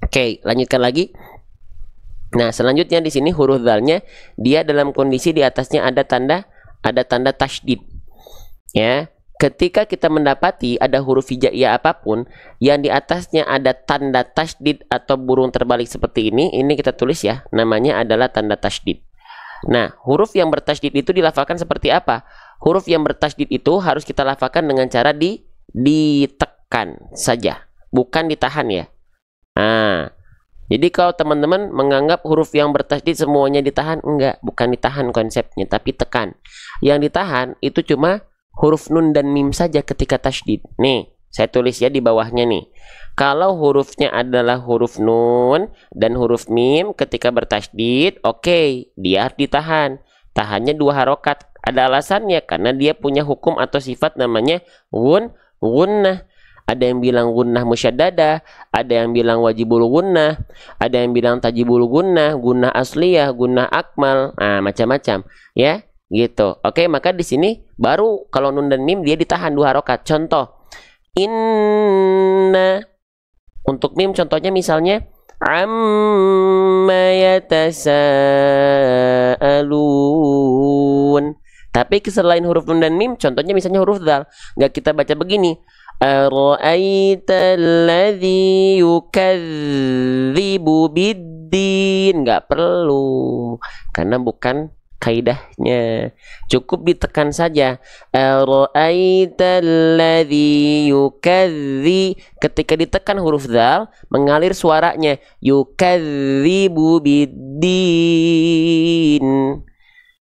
Oke, lanjutkan lagi. Nah, selanjutnya di sini huruf dzalnya dia dalam kondisi di atasnya ada tanda tasydid. Ya. Ketika kita mendapati ada huruf hijaiyah apapun yang di atasnya ada tanda tasydid atau burung terbalik seperti ini kita tulis ya, namanya adalah tanda tasydid. Nah, huruf yang bertasydid itu dilafalkan seperti apa? Huruf yang bertasydid itu harus kita lafalkan dengan cara ditekan saja, bukan ditahan ya. Nah, jadi kalau teman-teman menganggap huruf yang bertasydid semuanya ditahan, enggak, bukan ditahan konsepnya, tapi tekan. Yang ditahan itu cuma huruf nun dan mim saja ketika tasydid. Nih, saya tulis ya di bawahnya nih. Kalau hurufnya adalah huruf nun dan huruf mim ketika bertasydid, oke, dia harus ditahan. Tahannya 2 harokat. Ada alasannya, karena dia punya hukum atau sifat namanya gunnah. Ada yang bilang gunnah musyaddada, ada yang bilang wajibul gunnah, ada yang bilang tajibul gunnah, gunnah asliyah, gunnah akmal, nah macam-macam ya. Gitu. Oke, maka di sini baru kalau nun dan mim dia ditahan 2 harokat. Contoh, inna. Untuk mim contohnya misalnya amma yatasaalun. Tapi selain huruf nun dan mim, contohnya misalnya huruf dzal, nggak kita baca begini. Ara'aital ladzi yukadzibu biddin. Nggak perlu, karena bukan kaidahnya. Cukup ditekan saja. Ara'aital ladzi yukadzi. Ketika ditekan huruf dzal, mengalir suaranya yukadzibu biddin.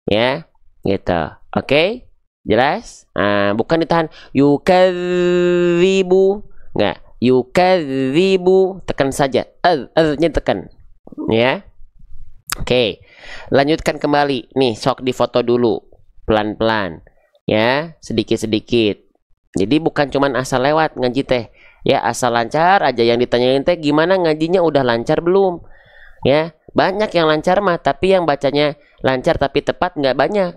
Ya, gitu. Oke? Jelas? Bukan ditahan yukadzibu. Enggak, yukadzibu, tekan saja. Az-nya tekan. Ya. Oke, lanjutkan kembali. Nih, sok difoto dulu pelan-pelan ya, sedikit-sedikit. Jadi bukan cuman asal lewat ngaji teh ya, asal lancar aja. Yang ditanyain teh gimana ngajinya, udah lancar belum ya. Banyak yang lancar mah, tapi yang bacanya lancar tapi tepat nggak banyak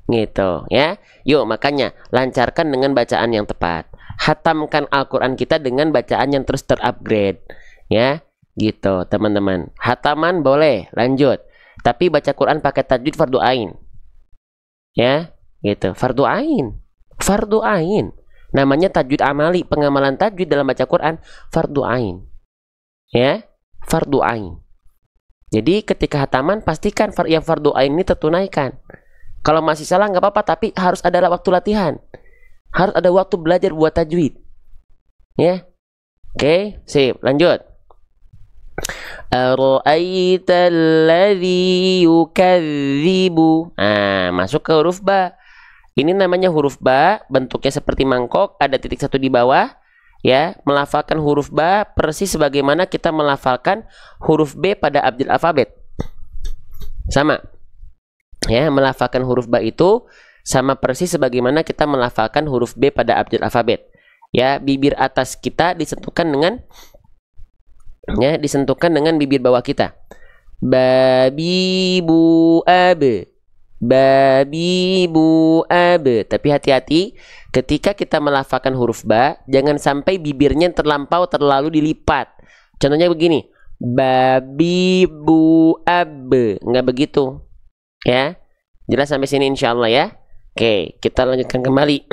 gitu ya. Yuk, makanya lancarkan dengan bacaan yang tepat. Hatamkan Al-Quran kita dengan bacaan yang terus terupgrade ya. Gitu teman-teman. Hataman boleh lanjut, tapi baca Quran pakai tajwid fardu ain ya. Gitu, fardu ain, namanya tajwid amali. Pengamalan tajwid dalam baca Quran fardu ain ya, fardu ain. Jadi ketika hataman pastikan yang fardu ain ini tertunaikan. Kalau masih salah nggak apa-apa, tapi harus ada waktu latihan, harus ada waktu belajar buat tajwid ya. Oke, sip, lanjut. Ara'aital ladzi yukadzibu. Masuk ke huruf ba. Ini namanya huruf ba, bentuknya seperti mangkok, ada titik 1 di bawah ya. Melafalkan huruf ba persis sebagaimana kita melafalkan huruf B pada abjad alfabet. Sama. Ya, melafalkan huruf ba itu sama persis sebagaimana kita melafalkan huruf B pada abjad alfabet. Ya, bibir atas kita disentuhkan dengan bibir bawah kita. Babi bu ab, babi bu ab. Tapi hati-hati ketika kita melafalkan huruf ba, jangan sampai bibirnya terlalu dilipat. Contohnya begini, babi bu ab, nggak begitu ya. Jelas sampai sini insyaallah ya. Oke, kita lanjutkan kembali.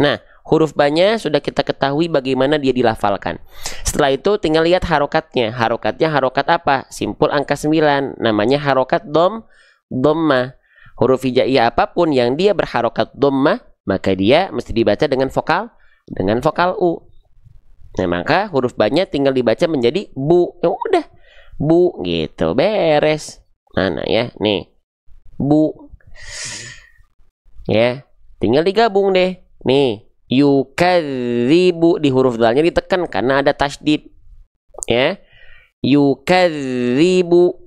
Nah, huruf ba-nya sudah kita ketahui bagaimana dia dilafalkan. Setelah itu tinggal lihat harokatnya. Harokatnya harokat apa? Simpul angka 9. Namanya harokat dhammah. Huruf hijaiyah apapun yang dia berharokat dhammah, maka dia mesti dibaca dengan vokal U. Nah, maka huruf ba-nya tinggal dibaca menjadi bu. Ya udah, bu gitu, beres. Mana ya? Nih. Bu. Ya, tinggal digabung deh. Nih, yukadzibu, di huruf dzalnya ditekan karena ada tasydid. Ya. Yukadzibu.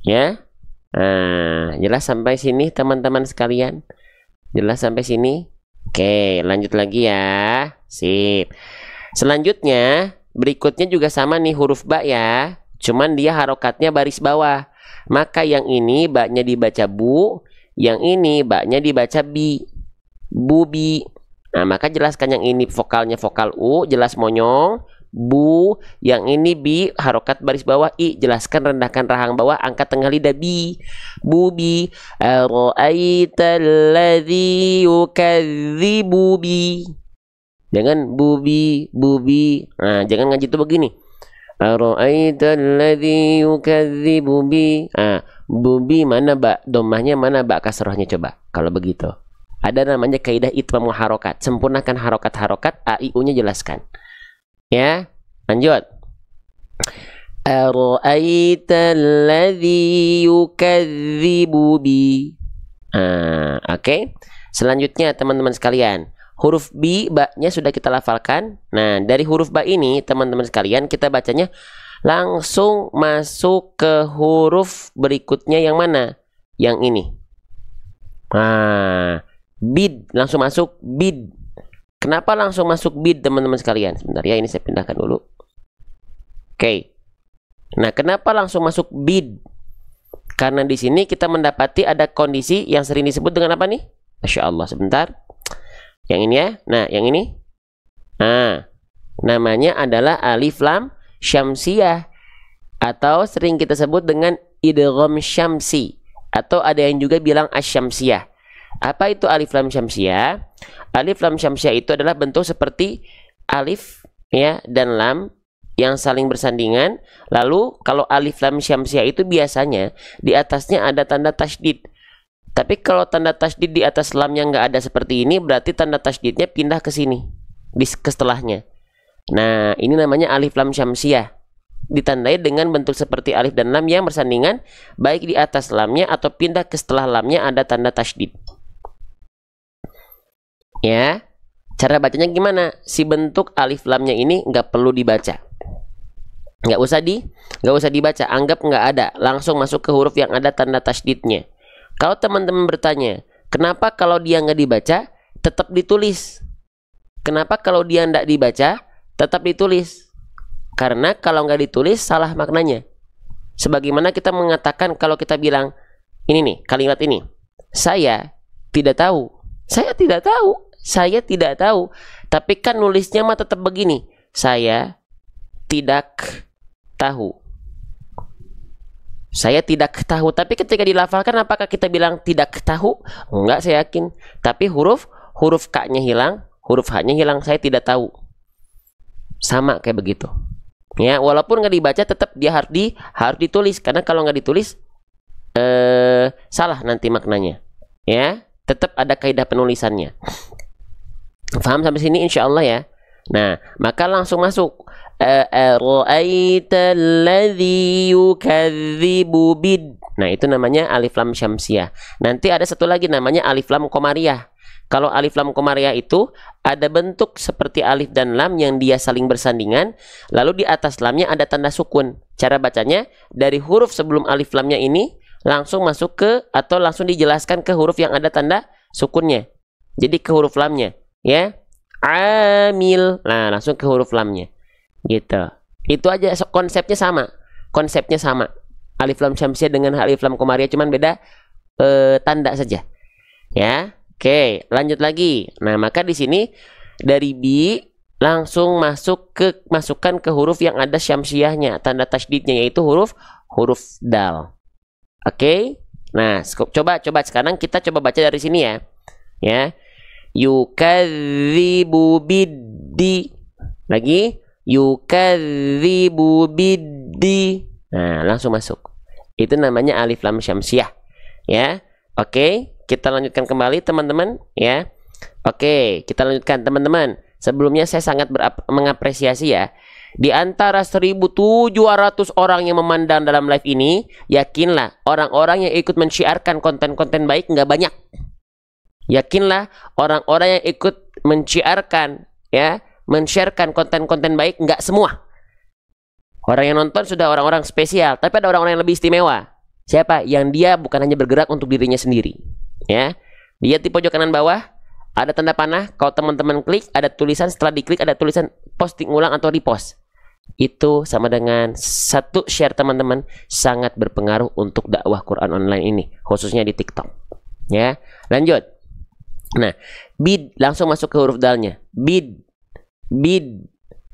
Ya. Nah, jelas sampai sini teman-teman sekalian? Jelas sampai sini? Oke, lanjut lagi ya. Sip. Selanjutnya, berikutnya juga sama nih huruf ba ya. Cuman dia harokatnya baris bawah. Maka yang ini ba-nya dibaca bu, yang ini ba-nya dibaca bi. Bubi. Nah, maka jelaskan yang ini vokalnya vokal U, jelas monyong. Bu, yang ini bi, harokat baris bawah I, jelaskan rendahkan rahang bawah, angkat tengah lidah bi. Bubi. Ara'aital ladzi yukadzibu bi. Jangan bubi, bubi. Nah, jangan ngaji itu begini. Ara'aital ladzi yukadzibu bi. Ah, bubi mana ba? Domahnya mana ba kasrohnya coba. Kalau begitu. Ada namanya kaidah itmam harokat. Sempurnakan harokat-harokat, a i u-nya jelaskan. Ya, lanjut. Ara'aital ladzi yukadzibu bi. Ah, oke. Selanjutnya teman-teman sekalian, huruf bi, ba-nya sudah kita lafalkan. Nah, dari huruf ba ini teman-teman sekalian kita bacanya langsung masuk ke huruf berikutnya yang mana? Yang ini. Nah, bid, langsung masuk bid. Kenapa langsung masuk bid teman-teman sekalian? Sebentar ya, ini saya pindahkan dulu. Oke. Nah, kenapa langsung masuk bid? Karena di sini kita mendapati ada kondisi yang sering disebut dengan apa nih? Masya Allah, sebentar. Yang ini ya. Nah, yang ini. Nah, namanya adalah alif lam syamsiyah. Atau sering kita sebut dengan idgham syamsi. Atau ada yang juga bilang asyamsiyah. Apa itu alif lam syamsiyah? Alif lam syamsiyah itu adalah bentuk seperti alif ya dan lam yang saling bersandingan. Lalu kalau alif lam syamsiyah itu biasanya di atasnya ada tanda tasydid. Tapi kalau tanda tasydid di atas lamnya nggak ada seperti ini, berarti tanda tasydidnya pindah ke sini, ke setelahnya. Nah, ini namanya alif lam syamsiyah. Ditandai dengan bentuk seperti alif dan lam yang bersandingan, baik di atas lamnya atau pindah ke setelah lamnya ada tanda tasydid. Ya, cara bacanya gimana? Si bentuk alif lamnya ini nggak perlu dibaca, nggak usah dibaca, anggap nggak ada, langsung masuk ke huruf yang ada tanda tasydidnya. Kalau teman-teman bertanya, kenapa kalau dia nggak dibaca tetap ditulis? Kenapa kalau dia nggak dibaca tetap ditulis? Karena kalau nggak ditulis salah maknanya. Sebagaimana kita mengatakan kalau kita bilang ini nih kalimat ini, saya tidak tahu, saya tidak tahu. Saya tidak tahu, tapi kan nulisnya mah tetap begini. Saya tidak tahu. Saya tidak tahu. Tapi ketika dilafalkan, apakah kita bilang tidak tahu? Enggak, saya yakin. Tapi huruf K-nya hilang, huruf H-nya hilang. Saya tidak tahu. Sama kayak begitu. Ya, walaupun nggak dibaca, tetap dia harus ditulis. Karena kalau nggak ditulis, salah nanti maknanya. Ya, tetap ada kaidah penulisannya. Paham sampai sini insya Allah ya. Nah, maka langsung masuk. Ara'aital ladzi yukadzibu bid. Nah, itu namanya alif lam syamsiyah. Nanti ada satu lagi namanya alif lam qamariyah. Kalau alif lam qamariyah itu ada bentuk seperti alif dan lam yang dia saling bersandingan, lalu di atas lamnya ada tanda sukun. Cara bacanya dari huruf sebelum alif lamnya ini langsung masuk ke atau langsung dijelaskan ke huruf yang ada tanda sukunnya. Jadi ke huruf lamnya. Ya, amil. Nah, langsung ke huruf lamnya. Gitu. Itu aja, konsepnya sama. Konsepnya sama. Alif lam syamsiyah dengan alif lam qamariyah, cuman beda tanda saja. Ya. Oke, lanjut lagi. Nah, maka di sini dari bi langsung masukkan ke huruf yang ada syamsiyahnya, tanda tasydidnya, yaitu huruf dal. Oke. Nah, coba sekarang kita coba baca dari sini ya. Ya. Yukadzibu biddi. Lagi. Yukadzibu biddi. Nah, langsung masuk. Itu namanya alif lam syamsiyah. Ya. Oke, kita lanjutkan kembali teman-teman ya. Oke, kita lanjutkan teman-teman. Sebelumnya saya sangat mengapresiasi ya. Di antara 1.700 orang yang memandang dalam live ini, yakinlah orang-orang yang ikut mensyiarkan konten-konten baik nggak banyak. Yakinlah orang-orang yang ikut menciarkan ya, men-sharekan konten-konten baik nggak semua. Orang yang nonton sudah orang-orang spesial, tapi ada orang-orang yang lebih istimewa. Siapa? Yang dia bukan hanya bergerak untuk dirinya sendiri. Ya, lihat di pojok kanan bawah ada tanda panah. Kalau teman-teman klik, ada tulisan, setelah diklik ada tulisan posting ulang atau repost. Itu sama dengan satu share teman-teman, sangat berpengaruh untuk dakwah Quran online ini, khususnya di TikTok. Ya, lanjut. Nah, bid, langsung masuk ke huruf dalnya. Bid, bid,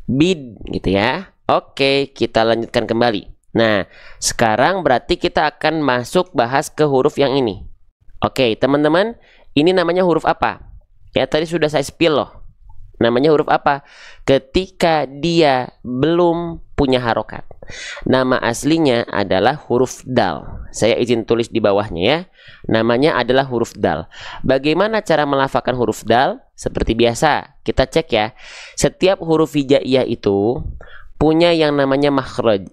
bid, gitu ya. Oke, kita lanjutkan kembali. Nah, sekarang berarti kita akan masuk bahas ke huruf yang ini. Oke, teman-teman, ini namanya huruf apa? Ya, tadi sudah saya spill loh. Namanya huruf apa? Ketika dia belum punya harokat. Nama aslinya adalah huruf dal. Saya izin tulis di bawahnya ya. Namanya adalah huruf dal. Bagaimana cara melafalkan huruf dal? Seperti biasa, kita cek ya. Setiap huruf hijaiyah itu punya yang namanya makhraj.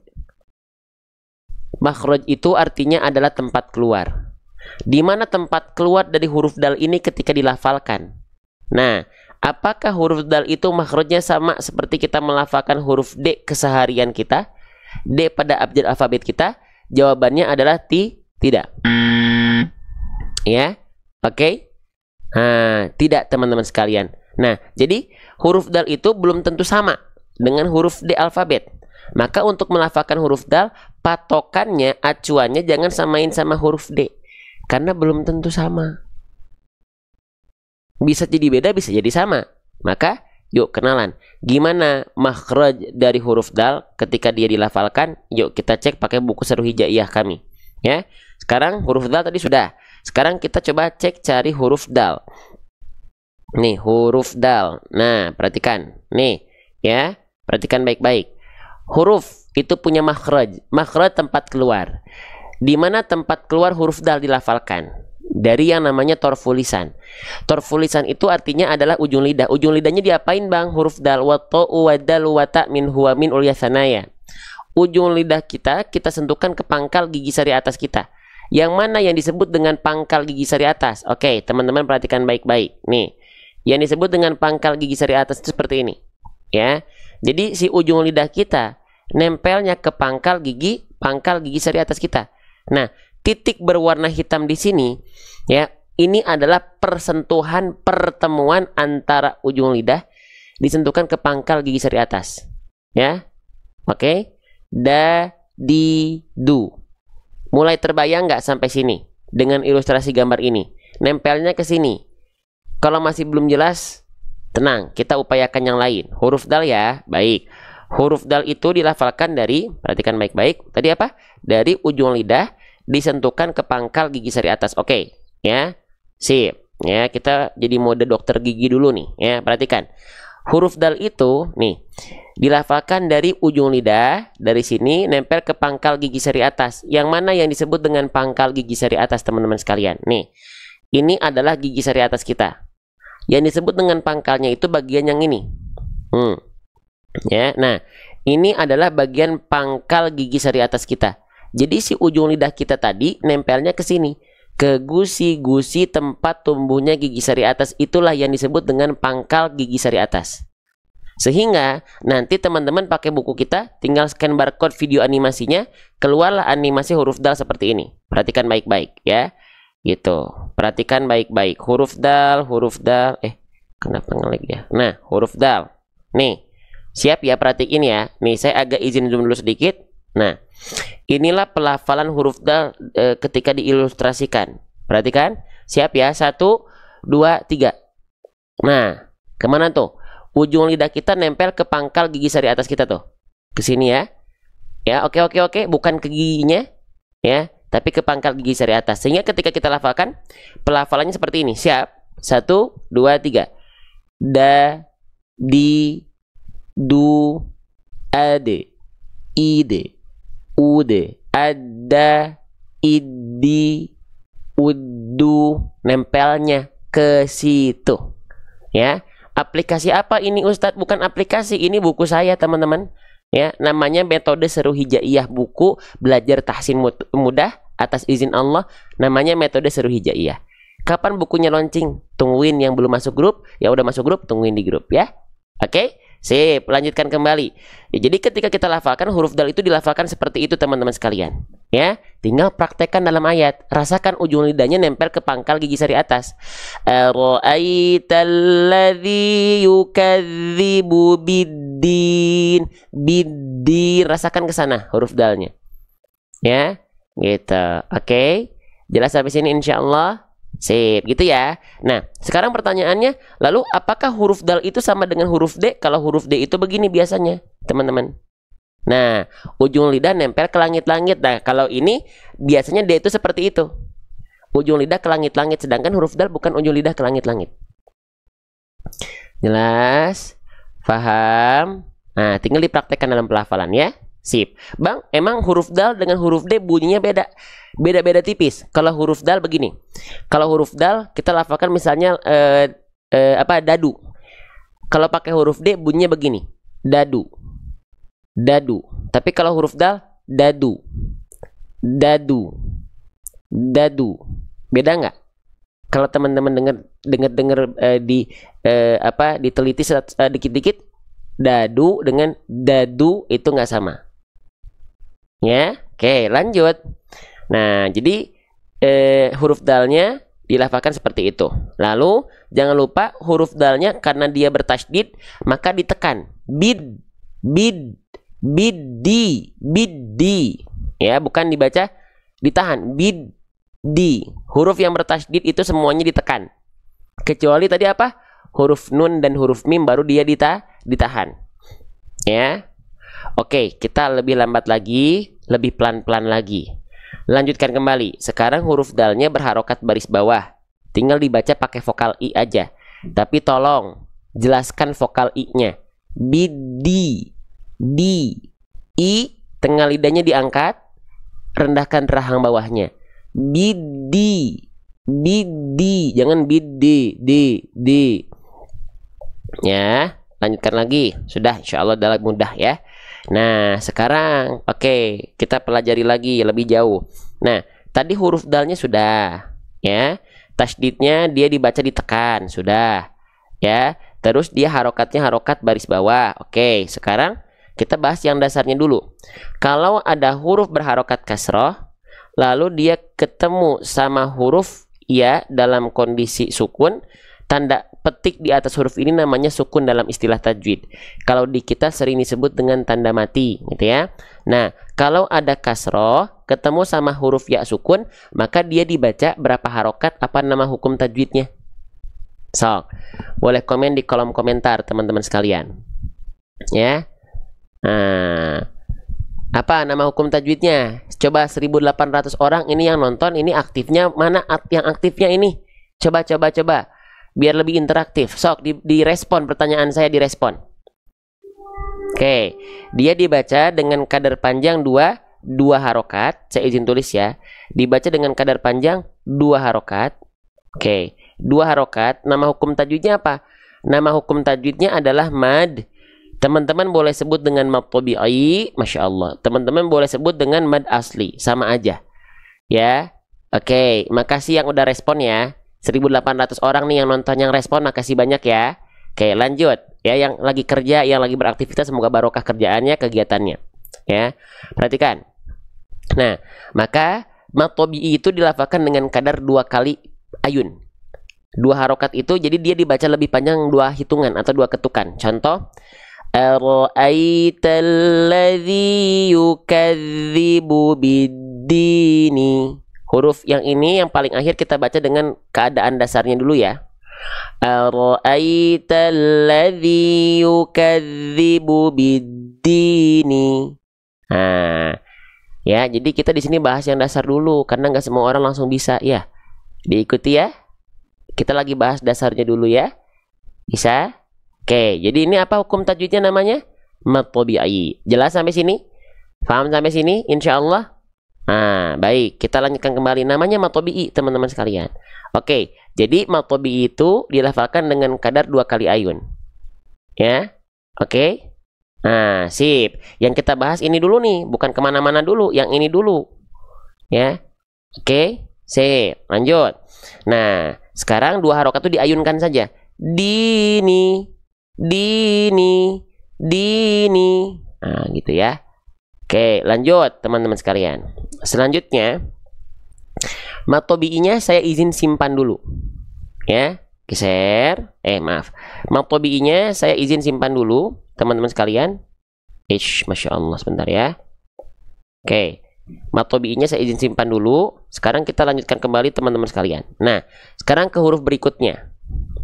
Makhraj itu artinya adalah tempat keluar. Di mana tempat keluar dari huruf dal ini ketika dilafalkan? Nah, apakah huruf dal itu makhrajnya sama seperti kita melafalkan huruf D keseharian kita? D pada abjad alfabet kita? Jawabannya adalah tidak. Ya, oke? Nah, tidak teman-teman sekalian. Nah, jadi huruf dal itu belum tentu sama dengan huruf D alfabet. Maka untuk melafalkan huruf dal, patokannya, acuannya jangan samain sama huruf D. Karena belum tentu sama. Bisa jadi beda, bisa jadi sama. Maka yuk kenalan gimana makhraj dari huruf dal ketika dia dilafalkan. Yuk kita cek pakai buku Seru Hijaiyah kami ya. Sekarang huruf dal tadi sudah. Sekarang kita coba cek cari huruf dal. Nih huruf dal. Nah perhatikan nih ya, perhatikan baik-baik. Huruf itu punya makhraj. Makhraj tempat keluar. Di mana tempat keluar huruf dal dilafalkan? Dari yang namanya torful lisan. Torful lisan itu artinya adalah ujung lidah. Ujung lidahnya diapain bang? Huruf dal. Wa ta'u wa dal wa ta min huwa min ulya sanaya. Ujung lidah kita sentuhkan ke pangkal gigi sari atas kita. Yang mana yang disebut dengan pangkal gigi sari atas? Oke, teman-teman perhatikan baik-baik. Nih, yang disebut dengan pangkal gigi sari atas itu seperti ini. Ya, jadi si ujung lidah kita nempelnya ke pangkal gigi sari atas kita. Nah, titik berwarna hitam di sini ya, ini adalah pertemuan antara ujung lidah disentuhkan ke pangkal gigi sari atas. Ya. Oke. Da, di, du. Mulai terbayang nggak sampai sini dengan ilustrasi gambar ini? Nempelnya ke sini. Kalau masih belum jelas, tenang, kita upayakan yang lain. Huruf dal ya. Baik. Huruf dal itu dilafalkan dari, perhatikan baik-baik. Tadi apa? Dari ujung lidah disentuhkan ke pangkal gigi sari atas. Oke, ya. Sip. Ya, kita jadi mode dokter gigi dulu nih, ya. Perhatikan. Huruf dal itu nih dilafalkan dari ujung lidah, dari sini nempel ke pangkal gigi sari atas. Yang mana yang disebut dengan pangkal gigi sari atas, teman-teman sekalian? Nih. Ini adalah gigi sari atas kita. Yang disebut dengan pangkalnya itu bagian yang ini. Ya, nah, ini adalah bagian pangkal gigi sari atas kita. Jadi si ujung lidah kita tadi nempelnya ke sini, ke gusi-gusi tempat tumbuhnya gigi sari atas. Itulah yang disebut dengan pangkal gigi sari atas. Sehingga nanti teman-teman pakai buku kita, tinggal scan barcode video animasinya, keluarlah animasi huruf dal seperti ini. Perhatikan baik-baik ya. Gitu. Perhatikan baik-baik. Huruf dal. Kenapa ngelag ya? Nah, huruf dal. Nih. Siap ya, perhatiin ya. Nih, saya agak izin zoom dulu sedikit. Nah, inilah pelafalan huruf dal ketika diilustrasikan. Perhatikan. Siap ya. 1, 2, 3. Nah, kemana tuh? Ujung lidah kita nempel ke pangkal gigi sari atas kita tuh. Ke sini ya. Ya, oke. Bukan ke giginya. Ya, tapi ke pangkal gigi sari atas. Sehingga ketika kita lafalkan, pelafalannya seperti ini. Siap. 1, 2, 3. Da, di, du, ade, ide, ude, ada, idi, udu, nempelnya ke situ. Ya, aplikasi apa ini Ustadz? Bukan aplikasi, ini buku saya teman-teman. Ya, namanya metode Seru Hijaiyah, buku belajar tahsin mudah atas izin Allah. Namanya metode Seru Hijaiyah. Kapan bukunya launching? Tungguin yang belum masuk grup. Ya udah masuk grup, tungguin di grup ya. Oke, Sip, lanjutkan kembali. Ya, jadi ketika kita lafalkan huruf dal itu dilafalkan seperti itu teman-teman sekalian. Ya, tinggal praktekkan dalam ayat. Rasakan ujung lidahnya nempel ke pangkal gigi sari atas. Ara'aitalladzi yukadzibu biddin. Biddin, rasakan ke sana huruf dalnya. Ya, gitu. Oke. Jelas sampai sini insyaallah. Sip, gitu ya. Nah, sekarang pertanyaannya, lalu apakah huruf dal itu sama dengan huruf D? Kalau huruf D itu begini biasanya, teman-teman. Nah, ujung lidah nempel ke langit-langit. Nah, kalau ini biasanya D itu seperti itu. Ujung lidah ke langit-langit, sedangkan huruf dal bukan ujung lidah ke langit-langit. Jelas? Paham? Nah, tinggal dipraktekkan dalam pelafalan ya. Sip. Bang, emang huruf dal dengan huruf D bunyinya beda. Beda-beda tipis. Kalau huruf dal begini. Kalau huruf dal kita lafalkan misalnya dadu. Kalau pakai huruf D bunyinya begini. Dadu. Dadu. Tapi kalau huruf dal dadu. Dadu. Dadu. Beda nggak? Kalau teman-teman dengar diteliti dikit-dikit, dadu dengan dadu itu nggak sama. Ya, oke, lanjut. Nah, jadi huruf dalnya dilafalkan seperti itu. Lalu jangan lupa huruf dalnya karena dia bertasydid maka ditekan. Bid, bid, biddi, biddi. Ya, bukan dibaca ditahan. Biddi. Huruf yang bertasydid itu semuanya ditekan. Kecuali tadi apa? Huruf nun dan huruf mim baru dia ditahan. Ya. Oke, kita lebih lambat lagi, lebih pelan-pelan lagi. Lanjutkan kembali. Sekarang huruf dalnya berharokat baris bawah. Tinggal dibaca pakai vokal I aja. Tapi tolong jelaskan vokal I-nya. Bidi. Di. I, tengah lidahnya diangkat. Rendahkan rahang bawahnya. Bidi. Bidi. Jangan bidi. Di. Ya, lanjutkan lagi. Sudah, insya Allah dalam mudah ya. Nah, sekarang oke, kita pelajari lagi lebih jauh. Nah, tadi huruf dalnya sudah ya. Tasydidnya dia dibaca ditekan, sudah. Ya. Terus dia harokatnya harokat baris bawah. Oke, sekarang kita bahas yang dasarnya dulu. Kalau ada huruf berharokat kasroh, lalu dia ketemu sama huruf ya dalam kondisi sukun, tanda petik di atas huruf ini namanya sukun dalam istilah tajwid. Kalau di kita sering disebut dengan tanda mati, gitu ya. Nah, kalau ada kasroh ketemu sama huruf ya sukun, maka dia dibaca berapa harokat, apa nama hukum tajwidnya? So, boleh komen di kolom komentar teman-teman sekalian. Ya. Nah, apa nama hukum tajwidnya? Coba 1.800 orang ini yang nonton, ini aktifnya mana yang aktifnya ini? Coba. Biar lebih interaktif. Sok direspon pertanyaan saya, direspon. Oke, dia dibaca dengan kadar panjang dua harokat. Saya izin tulis ya. Dibaca dengan kadar panjang 2 harokat. Oke, 2 harokat. Nama hukum tajwidnya apa? Nama hukum tajwidnya adalah mad. Teman-teman boleh sebut dengan mad tabi'i, masya Allah. Teman-teman boleh sebut dengan mad asli, sama aja. Ya, oke. Makasih yang udah respon ya. 1.800 orang nih yang nonton, yang respon, makasih banyak ya. Oke, lanjut ya. Yang lagi kerja, yang lagi beraktivitas, semoga barokah kerjaannya, kegiatannya ya. Perhatikan. Nah, maka mad tabi'i itu dilafalkan dengan kadar 2 kali ayun. 2 harokat itu jadi dia dibaca lebih panjang 2 hitungan atau 2 ketukan. Contoh, ara'aitalladzi yukadzibu biddini. Huruf yang ini yang paling akhir kita baca dengan keadaan dasarnya dulu ya. Ara'aitalladzi yukadzibu biddini. Nah, ya, jadi kita di sini bahas yang dasar dulu karena nggak semua orang langsung bisa ya. Diikuti ya. Kita lagi bahas dasarnya dulu ya. Bisa? Oke, jadi ini apa hukum tajwidnya namanya? Mad tabi'i. Jelas sampai sini? Paham sampai sini? Insyaallah. Nah, baik, kita lanjutkan kembali. Namanya mad tabi'i, teman-teman sekalian. Oke, jadi mad tabi'i itu dilafalkan dengan kadar 2 kali ayun. Ya, oke. Nah, sip. Yang kita bahas ini dulu nih, bukan kemana-mana dulu, yang ini dulu. Ya, oke, sip. Lanjut. Nah, sekarang 2 harokat itu diayunkan saja. Dini, dini, dini. Nah, gitu ya. Oke, lanjut teman-teman sekalian. Selanjutnya, mat tabi'inya saya izin simpan dulu. Ya, geser. Maaf. Mat tabi'inya saya izin simpan dulu, teman-teman sekalian. Masya Allah, sebentar ya. Oke. Mat tabi'inya saya izin simpan dulu. Sekarang kita lanjutkan kembali teman-teman sekalian. Nah, sekarang ke huruf berikutnya.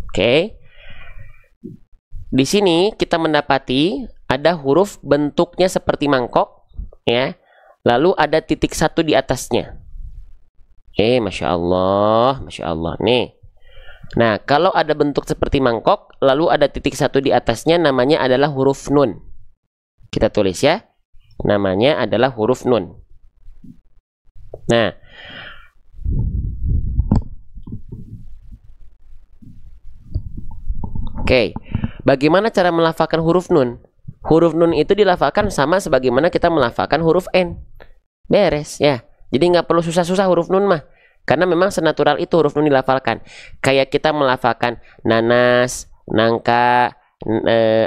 Oke. Di sini kita mendapati ada huruf bentuknya seperti mangkok, ya. Lalu ada titik satu di atasnya. Masya Allah, Masya Allah. Nih. Nah, kalau ada bentuk seperti mangkok, lalu ada titik satu di atasnya, namanya adalah huruf nun. Kita tulis ya. Namanya adalah huruf nun. Nah, oke. Bagaimana cara melafalkan huruf nun? Huruf nun itu dilafalkan sama sebagaimana kita melafalkan huruf N. Beres ya. Jadi nggak perlu susah-susah huruf nun mah. Karena memang senatural itu huruf nun dilafalkan. Kayak kita melafalkan nanas, nangka,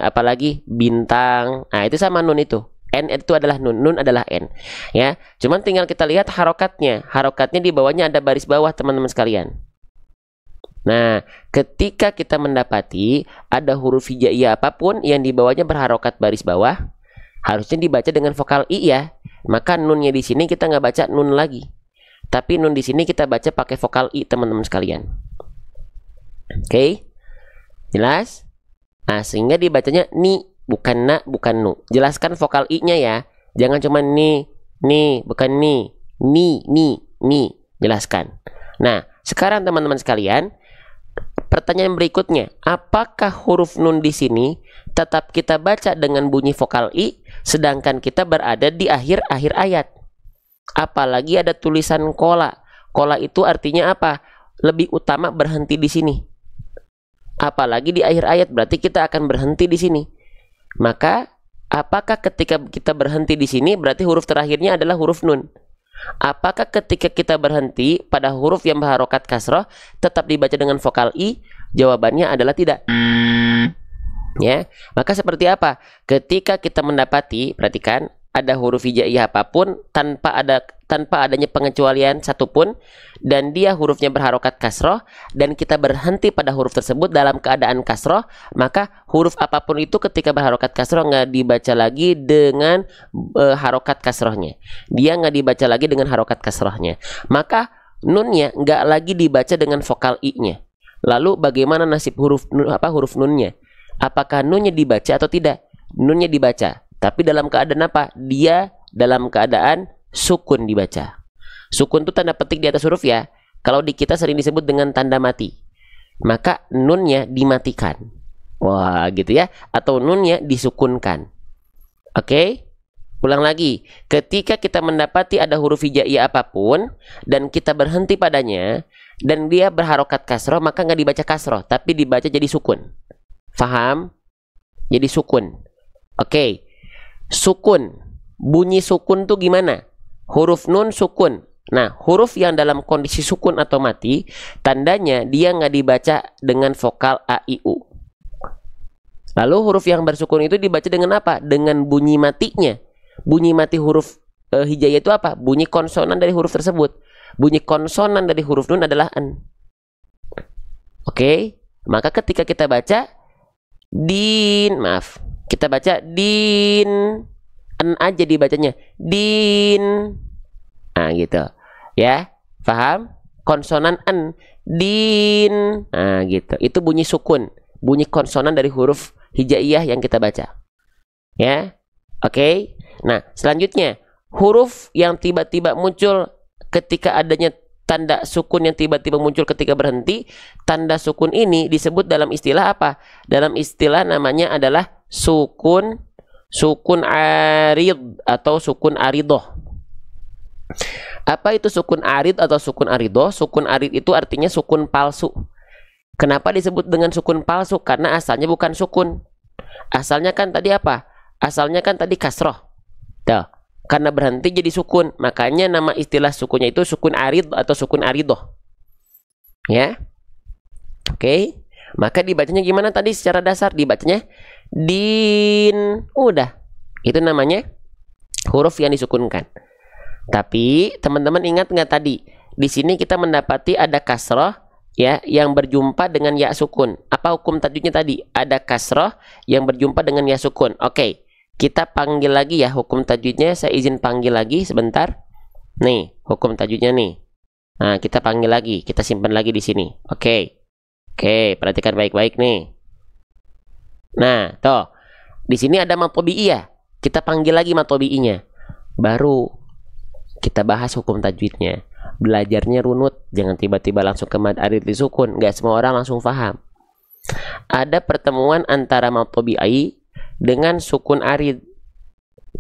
apalagi bintang. Nah, itu sama nun itu. N itu adalah nun, nun adalah N. Ya, cuman tinggal kita lihat harokatnya. Harokatnya di bawahnya ada baris bawah, teman-teman sekalian. Nah, ketika kita mendapati ada huruf hijaiyah apapun yang di bawahnya berharokat baris bawah, harusnya dibaca dengan vokal I ya. Maka nunnya di sini kita nggak baca nun lagi. Tapi nun di sini kita baca pakai vokal I, teman-teman sekalian. Oke? Jelas? Nah, sehingga dibacanya ni, bukan na, bukan nu. Jelaskan vokal I-nya ya. Jangan cuma ni, bukan ni. Ni. Jelaskan. Nah, sekarang teman-teman sekalian, pertanyaan berikutnya, apakah huruf nun di sini tetap kita baca dengan bunyi vokal I, sedangkan kita berada di akhir-akhir ayat? Apalagi ada tulisan kola. Kola itu artinya apa? Lebih utama berhenti di sini. Apalagi di akhir ayat, berarti kita akan berhenti di sini. Maka, apakah ketika kita berhenti di sini, berarti huruf terakhirnya adalah huruf nun? Apakah ketika kita berhenti pada huruf yang berharokat kasroh tetap dibaca dengan vokal I? Jawabannya adalah tidak. Ya, maka seperti apa? Ketika kita mendapati, perhatikan, ada huruf hijaiyah apapun tanpa adanya pengecualian satupun, dan dia hurufnya berharokat kasroh, dan kita berhenti pada huruf tersebut dalam keadaan kasroh, maka huruf apapun itu ketika berharokat kasroh nggak dibaca lagi dengan harokat kasrohnya. Dia nggak dibaca lagi dengan harokat kasrohnya. Maka nunnya nggak lagi dibaca dengan vokal I-nya. Lalu bagaimana nasib huruf nunnya? Apakah nunnya dibaca atau tidak? Nunnya dibaca. Tapi dalam keadaan apa? Dia dalam keadaan sukun dibaca. Sukun itu tanda petik di atas huruf ya. Kalau di kita sering disebut dengan tanda mati. Maka nunnya dimatikan. Wah, gitu ya. Atau nunnya disukunkan. Oke? Ulang lagi. Ketika kita mendapati ada huruf hijaiyah apapun dan kita berhenti padanya dan dia berharokat kasroh, maka nggak dibaca kasroh, tapi dibaca jadi sukun. Faham? Jadi sukun. Oke. Sukun, bunyi sukun tuh gimana? Huruf nun sukun. Nah, huruf yang dalam kondisi sukun atau mati, tandanya dia nggak dibaca dengan vokal A, I, U. Lalu huruf yang bersukun itu dibaca dengan apa? Dengan bunyi matinya. Bunyi mati huruf hijaiyah itu apa? Bunyi konsonan dari huruf tersebut. Bunyi konsonan dari huruf nun adalah an. Oke? Maka ketika kita baca kita baca din, an aja dibacanya, din. Nah, gitu. Ya, paham? Konsonan an, din. Nah, gitu. Itu bunyi sukun, bunyi konsonan dari huruf hijaiyah yang kita baca. Ya. Oke. Nah, selanjutnya, huruf yang tiba-tiba muncul ketika adanya tanda sukun yang tiba-tiba muncul ketika berhenti, tanda sukun ini disebut dalam istilah apa? Dalam istilah namanya adalah sukun arid atau sukun aridoh. Apa itu sukun arid atau sukun aridoh? Sukun arid itu artinya sukun palsu. Kenapa disebut dengan sukun palsu? Karena asalnya bukan sukun. Asalnya kan tadi apa? Asalnya kan tadi kasroh. Tuh. Karena berhenti jadi sukun, makanya nama istilah sukunnya itu sukun arid atau sukun aridoh. Ya. Oke. Maka dibacanya gimana tadi secara dasar? Dibacanya din. Udah. Itu namanya huruf yang disukunkan. Tapi teman-teman ingat nggak tadi? Di sini kita mendapati ada kasroh ya yang berjumpa dengan ya sukun. Apa hukum tajwidnya tadi? Ada kasroh yang berjumpa dengan ya sukun. Oke, kita panggil lagi ya hukum tajwidnya. Saya izin panggil lagi sebentar. Nih, hukum tajwidnya nih. Nah, kita panggil lagi, kita simpan lagi di sini. Oke. Oke, perhatikan baik-baik nih. Nah, toh. Di sini ada matobi'iyah. Kita panggil lagi matobi'inya. Baru kita bahas hukum tajwidnya. Belajarnya runut, jangan tiba-tiba langsung ke mad arid li sukun. Nggak semua orang langsung paham. Ada pertemuan antara matobi'i dengan sukun arid.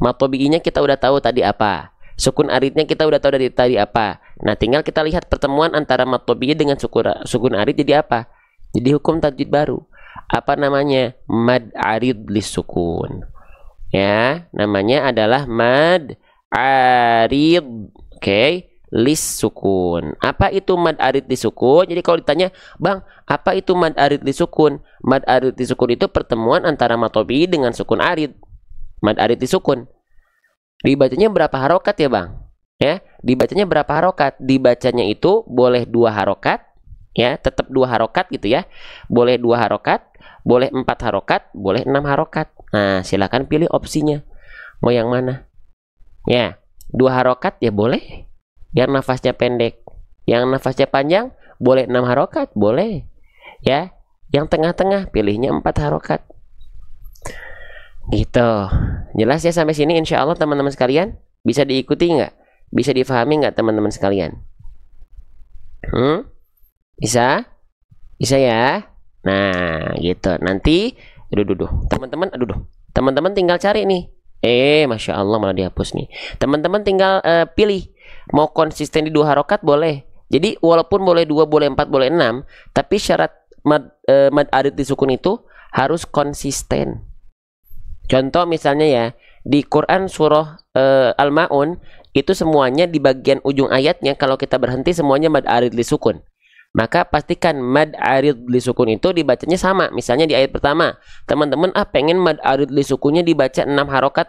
Matobi'inya kita udah tahu tadi apa. Sukun aridnya kita udah tahu dari tadi apa. Nah, tinggal kita lihat pertemuan antara matobi'i dengan sukun arid jadi apa? Jadi hukum tajwid baru. Apa namanya? Mad arid li sukun. Ya, namanya adalah mad arid. Oke, lis sukun. Apa itu mad arid li sukun? Jadi kalau ditanya, "Bang, apa itu mad arid li sukun?" Mad arid li sukun itu pertemuan antara matobi'i dengan sukun arid. Mad arid li sukun. Dibacanya berapa harokat ya bang? Ya, dibacanya berapa harokat? Dibacanya itu boleh 2 harokat, ya, tetap 2 harokat gitu ya. Boleh 2 harokat, boleh 4 harokat, boleh 6 harokat. Nah, silakan pilih opsinya. Mau yang mana? Ya, 2 harokat ya boleh. Yang nafasnya pendek, yang nafasnya panjang, boleh 6 harokat, boleh. Ya, yang tengah-tengah pilihnya 4 harokat. Gitu. Jelas ya sampai sini insya Allah teman-teman sekalian? Bisa diikuti nggak? Bisa difahami nggak teman-teman sekalian? Bisa? Bisa ya? Nah, gitu. Nanti, teman-teman tinggal cari nih. Masya Allah malah dihapus nih. Teman-teman tinggal pilih. Mau konsisten di 2 harokat boleh. Jadi walaupun boleh 2, boleh 4, boleh 6. Tapi syarat mad arid di sukun itu harus konsisten. Contoh misalnya ya, di Quran surah Al-Ma'un itu semuanya di bagian ujung ayatnya kalau kita berhenti semuanya mad arid li sukun. Maka pastikan mad arid li sukun itu dibacanya sama. Misalnya di ayat pertama, teman-teman pengen mad arid li sukunnya dibaca 6 harokat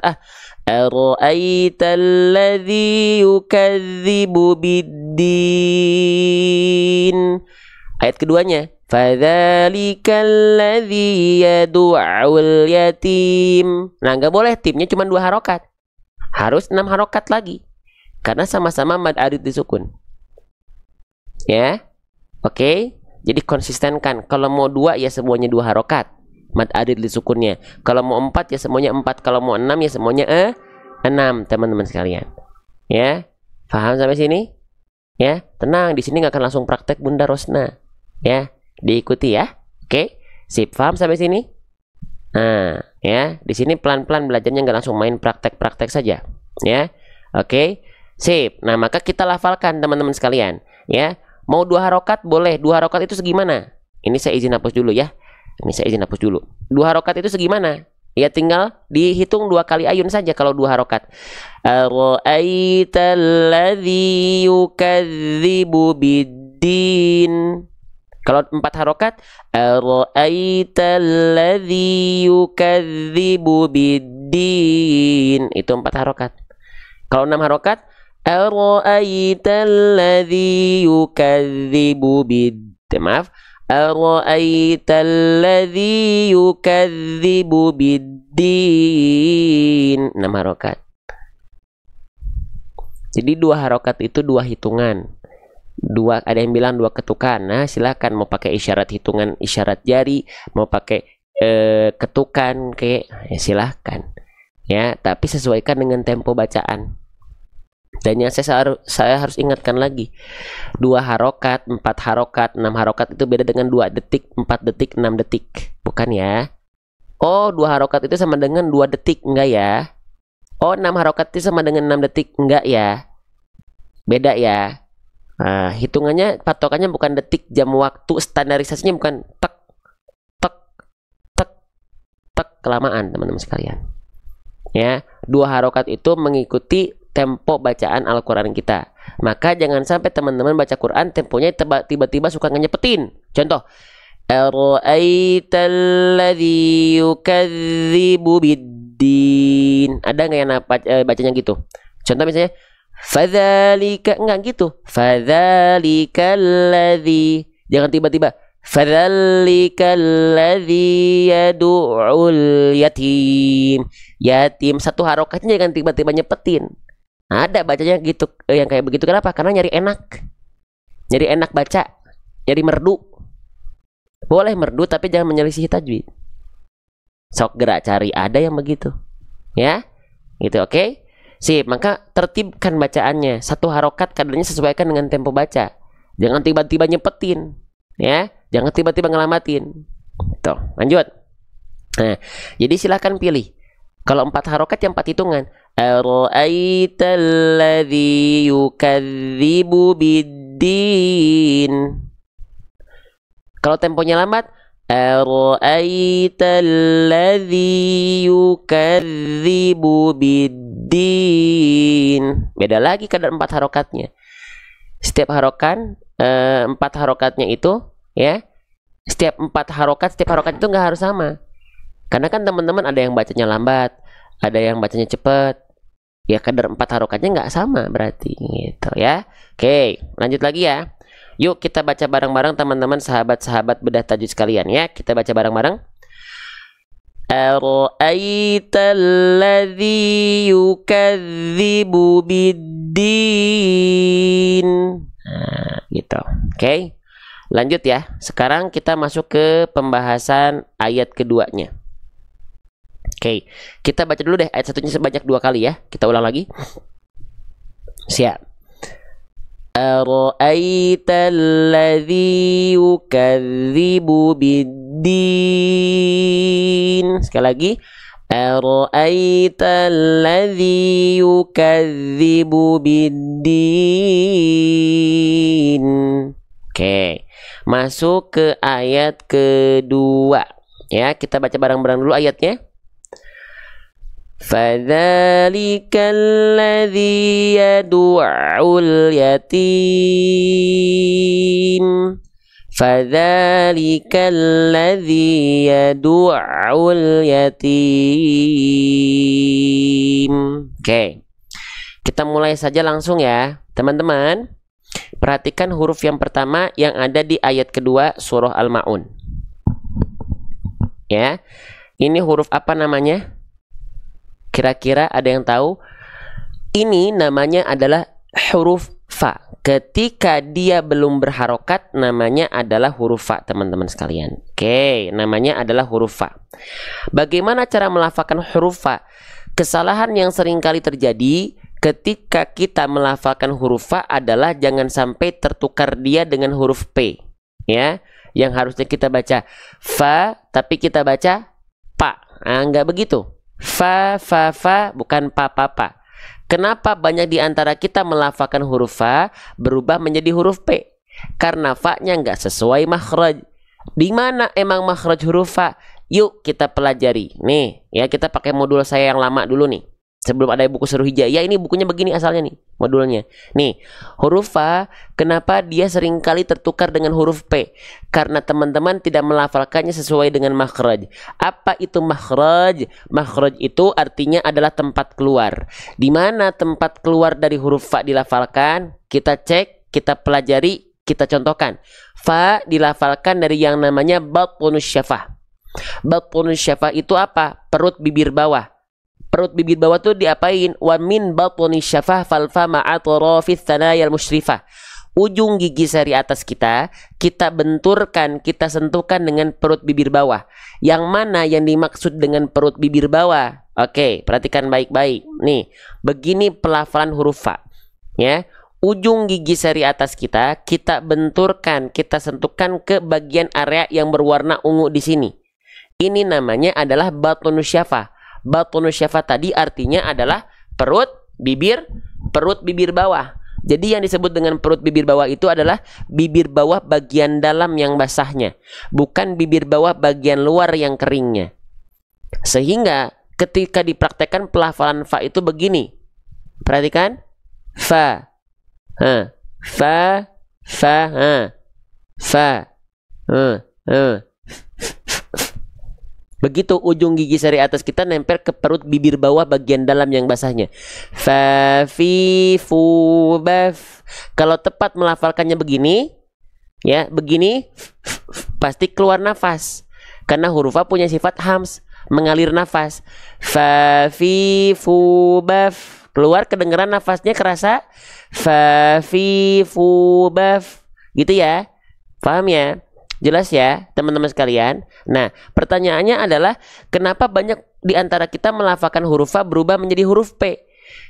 Ara'aital ladzi yukadzibu biddin. Ayat keduanya, fadzalikal ladzi yad'ul yatim. Nah, nggak boleh timnya cuma 2 harokat. Harus 6 harokat lagi. Karena sama-sama mad arid disukun. Ya. Oke. Jadi konsistenkan. Kalau mau 2 ya semuanya 2 harokat. Mad arid disukunnya. Kalau mau 4 ya semuanya 4. Kalau mau 6 ya semuanya 6, teman-teman sekalian. Ya. Paham sampai sini? Ya. Tenang, di sini nggak akan langsung praktek Bunda Rosna. Ya. Diikuti ya. Oke, sip, paham sampai sini? Nah, ya, di sini pelan-pelan belajarnya, nggak langsung main praktek-praktek saja, ya. Oke, sip. Nah, maka kita lafalkan teman-teman sekalian, ya. Mau 2 harokat boleh. 2 harokat itu segimana? Ini saya izin hapus dulu ya. Ini saya izin hapus dulu. 2 harokat itu segimana? Ya tinggal dihitung 2 kali ayun saja kalau 2 harokat. Ara'aital ladzi yukadzibu biddin. Kalau 4 harokat, ara'aital ladzi yukadzibu biddin. Itu 4 harokat. Kalau 6 harokat, ara'aital ladzi yukadzibu Maaf. Ara'aital ladzi yukadzibu biddin. 6 harokat. Jadi 2 harokat itu 2 hitungan. 2, ada yang bilang 2 ketukan. Nah, silakan mau pakai isyarat hitungan, isyarat jari, mau pakai ketukan kayak ya silahkan. Ya, tapi sesuaikan dengan tempo bacaan. Dan yang saya harus ingatkan lagi, 2 harokat, 4 harokat, 6 harokat itu beda dengan 2 detik, 4 detik, 6 detik. Bukan ya? Oh, 2 harokat itu sama dengan 2 detik, enggak ya? Oh, 6 harokat itu sama dengan 6 detik, enggak ya? Beda ya? Nah, hitungannya, patokannya bukan detik, jam, waktu, standarisasinya bukan tek, tek, tek, tek, kelamaan teman-teman sekalian. Ya, 2 harokat itu mengikuti tempo bacaan Al-Quran kita. Maka jangan sampai teman-teman baca Quran temponya tiba-tiba suka ngejepetin. Contoh, Ara'aital ladzi yukadzibu biddin. Ada nggak yang bacanya gitu? Contoh misalnya fadzalika, enggak gitu. Fadzalikal ladzi. Jangan tiba-tiba fadzalikal ladzi yad'ul yatim. Yatim satu harokatnya, jangan tiba-tiba nyepetin. Ada bacanya gitu, yang kayak begitu. Kenapa? Karena nyari enak. Nyari enak baca, nyari merdu. Boleh merdu tapi jangan menyelisihi tajwid. Sok gerak cari, ada yang begitu. Ya. Gitu, oke? Sip, maka tertibkan bacaannya. Satu harokat kadarnya sesuaikan dengan tempo baca. Jangan tiba-tiba nyepetin. Ya, jangan tiba-tiba ngelamatin. Tuh, lanjut. Nah, jadi silahkan pilih. Kalau 4 harokat yang 4 hitungan. Ara'aital ladzi yukadzibu biddin. Kalau temponya lambat, ara'aital ladzi yukadzibu biddin. Beda lagi kadar 4 harokatnya. Setiap harokan 4 harokatnya itu, ya. Setiap 4 harokat, setiap harokat itu nggak harus sama. Karena kan teman-teman ada yang bacanya lambat, ada yang bacanya cepat. Ya kadar 4 harokatnya nggak sama berarti gitu ya. Oke, lanjut lagi ya. Yuk kita baca bareng-bareng teman-teman, sahabat-sahabat bedah tajwid sekalian ya. Kita baca bareng-bareng. Ara'aital ladzi yukadzibu biddin. Nah, gitu. Oke. Lanjut ya. Sekarang kita masuk ke pembahasan ayat keduanya. Oke. Kita baca dulu deh ayat satunya sebanyak 2 kali ya. Kita ulang lagi. Siap. Ara'aital ladzi yukadzibu biddin. Sekali lagi. Ara'aital ladzi yukadzibu biddin. Oke. Masuk ke ayat kedua. Ya, kita baca bareng-bareng dulu ayatnya. Fadzalikal ladzi yad'ul yatim. Fadzalikal ladzi yad'ul yatim. Oke. Kita mulai saja langsung ya, teman-teman. Perhatikan huruf yang pertama yang ada di ayat kedua surah Al-Ma'un. Ya. Ini huruf apa namanya? Kira-kira ada yang tahu? Ini namanya adalah huruf fa. Ketika dia belum berharokat, namanya adalah huruf fa, teman-teman sekalian. Oke, namanya adalah huruf fa. Bagaimana cara melafalkan huruf fa? Kesalahan yang seringkali terjadi ketika kita melafalkan huruf fa adalah jangan sampai tertukar dia dengan huruf p. Ya, yang harusnya kita baca fa, tapi kita baca pa. Nah, enggak begitu. Fa, bukan pa. Kenapa banyak di antara kita melafalkan huruf fa berubah menjadi huruf p? Karena fa-nya nggak sesuai makhraj. Di mana emang makhraj huruf fa? Yuk kita pelajari. Nih, ya kita pakai modul saya yang lama dulu nih. Sebelum ada buku Seru Hijaiyah, ini bukunya begini asalnya nih, modulnya. Nih, huruf fa, kenapa dia seringkali tertukar dengan huruf p? Karena teman-teman tidak melafalkannya sesuai dengan makhraj. Apa itu makhraj? Makhraj itu artinya adalah tempat keluar. Di mana tempat keluar dari huruf fa dilafalkan? Kita cek, kita pelajari, kita contohkan. Fa dilafalkan dari yang namanya batnus syafah. Batnus syafah itu apa? Perut bibir bawah. Perut bibir bawah tuh diapain? Wa min batni syafah fal fa ma'a tarafis tsanayal musyrifah. Ujung gigi seri atas kita benturkan, kita sentuhkan dengan perut bibir bawah. Yang mana yang dimaksud dengan perut bibir bawah? Oke, perhatikan baik-baik. Nih, begini pelafalan huruf fa. Ya, ujung gigi seri atas kita benturkan, kita sentuhkan ke bagian area yang berwarna ungu di sini. Ini namanya adalah batnus syafah. Batnus syafah tadi artinya adalah perut bibir bawah. Jadi yang disebut dengan perut bibir bawah itu adalah bibir bawah bagian dalam yang basahnya, bukan bibir bawah bagian luar yang keringnya. Sehingga ketika dipraktekkan pelafalan fa itu begini. Perhatikan. Fa. Fa. Fa. Fa. Begitu ujung gigi seri atas kita nempel ke perut bibir bawah bagian dalam yang basahnya. Fa fi fu baf. Kalau tepat melafalkannya begini, ya, begini pasti keluar nafas. Karena huruf A punya sifat hams, mengalir nafas. Fa fi fu baf. Keluar kedengeran nafasnya kerasa. Fa fi fu baf. Gitu ya. Paham ya? Jelas ya teman-teman sekalian. Nah, pertanyaannya adalah kenapa banyak di antara kita melafalkan huruf A berubah menjadi huruf P?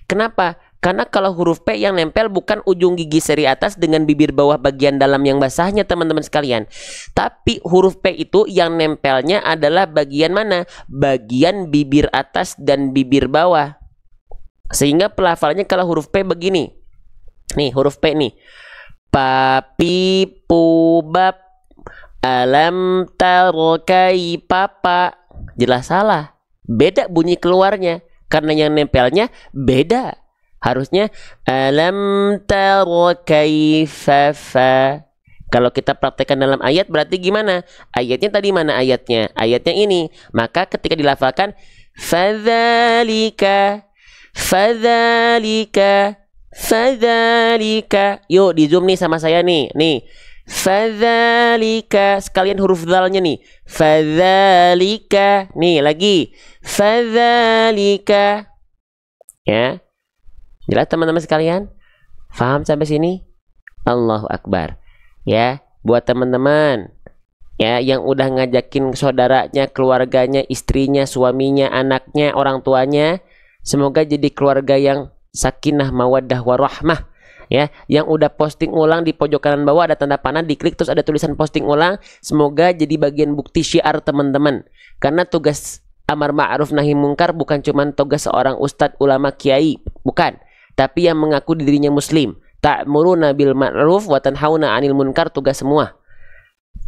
Kenapa? Karena kalau huruf P yang nempel bukan ujung gigi seri atas dengan bibir bawah bagian dalam yang basahnya teman-teman sekalian. Tapi huruf P itu yang nempelnya adalah bagian mana? Bagian bibir atas dan bibir bawah. Sehingga pelafalannya kalau huruf P begini. Nih huruf P nih. Papi pubab. Alam tarkai papa. Jelas salah. Beda bunyi keluarnya. Karena yang nempelnya beda. Harusnya alam tarkai fafa. Kalau kita praktekkan dalam ayat berarti gimana? Ayatnya tadi mana ayatnya? Ayatnya ini. Maka ketika dilafalkan fadzalika, fadzalika, fadzalika. Yuk di zoom nih sama saya nih. Nih. Fadzalika, sekalian huruf dzalnya nih. Fadzalika. Nih lagi. Fadzalika. Ya. Jelas teman-teman sekalian? Faham sampai sini? Allahu Akbar. Ya, buat teman-teman ya yang udah ngajakin saudaranya, keluarganya, istrinya, suaminya, anaknya, orang tuanya, semoga jadi keluarga yang sakinah, mawaddah, warahmah. Ya, yang udah posting ulang di pojok kanan bawah ada tanda panah, diklik terus ada tulisan posting ulang. Semoga jadi bagian bukti syiar teman-teman. Karena tugas amar ma'ruf nahi mungkar bukan cuma tugas seorang ustadz, ulama, kiai, bukan. Tapi yang mengaku dirinya muslim. Ta'muruna bil ma'ruf wa tanhauna 'anil munkar, tugas semua.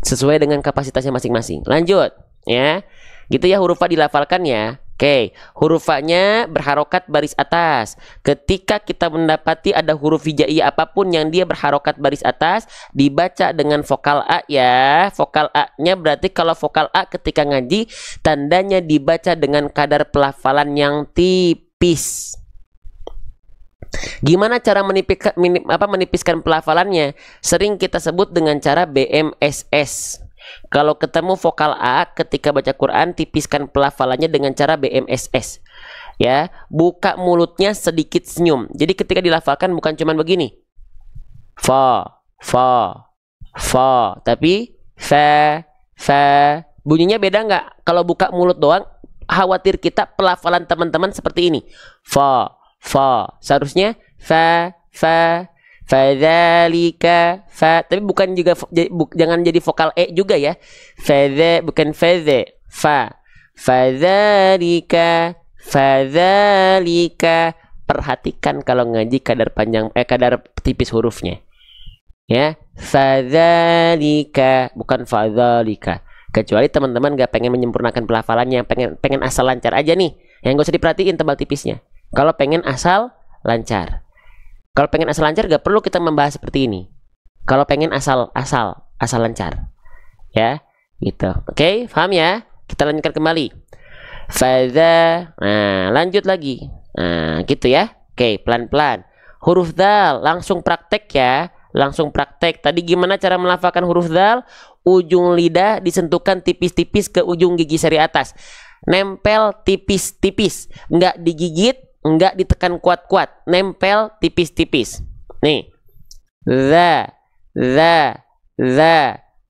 Sesuai dengan kapasitasnya masing-masing. Lanjut, ya. Gitu ya huruf A dilafalkan ya. Oke, huruf A-nya berharokat baris atas. Ketika kita mendapati ada huruf hijaiyah apapun yang dia berharokat baris atas, dibaca dengan vokal A ya. Vokal A-nya berarti kalau vokal A ketika ngaji, tandanya dibaca dengan kadar pelafalan yang tipis. Gimana cara menipiskan pelafalannya? Sering kita sebut dengan cara BMSS. Kalau ketemu vokal A ketika baca Quran, tipiskan pelafalannya dengan cara BMSS. Ya, buka mulutnya sedikit senyum. Jadi ketika dilafalkan bukan cuma begini. Fa, tapi fa. Bunyinya beda nggak? Kalau buka mulut doang, khawatir kita pelafalan teman-teman seperti ini. Fa. Seharusnya fa. Fadzalika, fa, tapi bukan juga jangan jadi vokal e juga ya. Fadza bukan fadza, fa. Fadzalika. Perhatikan kalau ngaji kadar panjang kadar tipis hurufnya. Ya, fadzalika bukan fadzalika. Kecuali teman-teman gak pengen menyempurnakan pelafalannya, pengen asal lancar aja nih. Yang gak usah diperhatiin tebal tipisnya. Kalau pengen asal lancar. Kalau pengen asal lancar gak perlu kita membahas seperti ini. Kalau pengen asal lancar. Ya, gitu. Oke, paham ya? Kita lanjutkan kembali. Fadza. Nah, lanjut lagi. Nah, gitu ya. Oke, pelan-pelan. Huruf dzal, langsung praktek ya. Langsung praktek. Tadi gimana cara melafalkan huruf dzal? Ujung lidah disentuhkan tipis-tipis ke ujung gigi seri atas. Nempel tipis-tipis. Nggak digigit. Enggak ditekan kuat-kuat, nempel tipis-tipis. Nih. Za,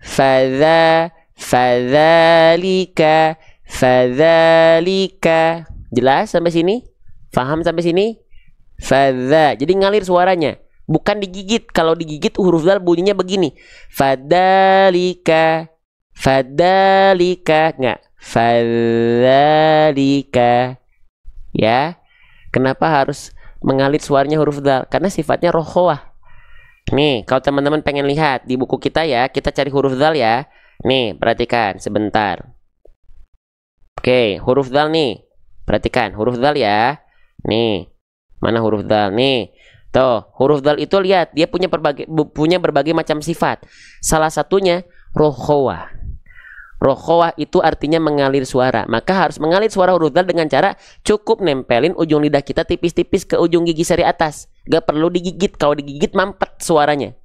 fadza, fadzalika. Jelas sampai sini? Paham sampai sini? Fadza. Jadi ngalir suaranya, bukan digigit. Kalau digigit huruf dal bunyinya begini. Fadzalika. Enggak. Fadzalika. Ya. Kenapa harus mengalir suaranya huruf dal? Karena sifatnya rokhawah. Nih, kalau teman-teman pengen lihat di buku kita ya, kita cari huruf dal ya. Nih, perhatikan sebentar. Oke, huruf dal nih. Perhatikan huruf dal ya. Nih, mana huruf dal nih? Tuh, huruf dal itu lihat, dia punya berbagai macam sifat. Salah satunya rokhawah. Rokhawah itu artinya mengalir suara. Maka harus mengalir suara huruf dal dengan cara cukup nempelin ujung lidah kita tipis-tipis ke ujung gigi seri atas. Gak perlu digigit. Kalau digigit mampet suaranya.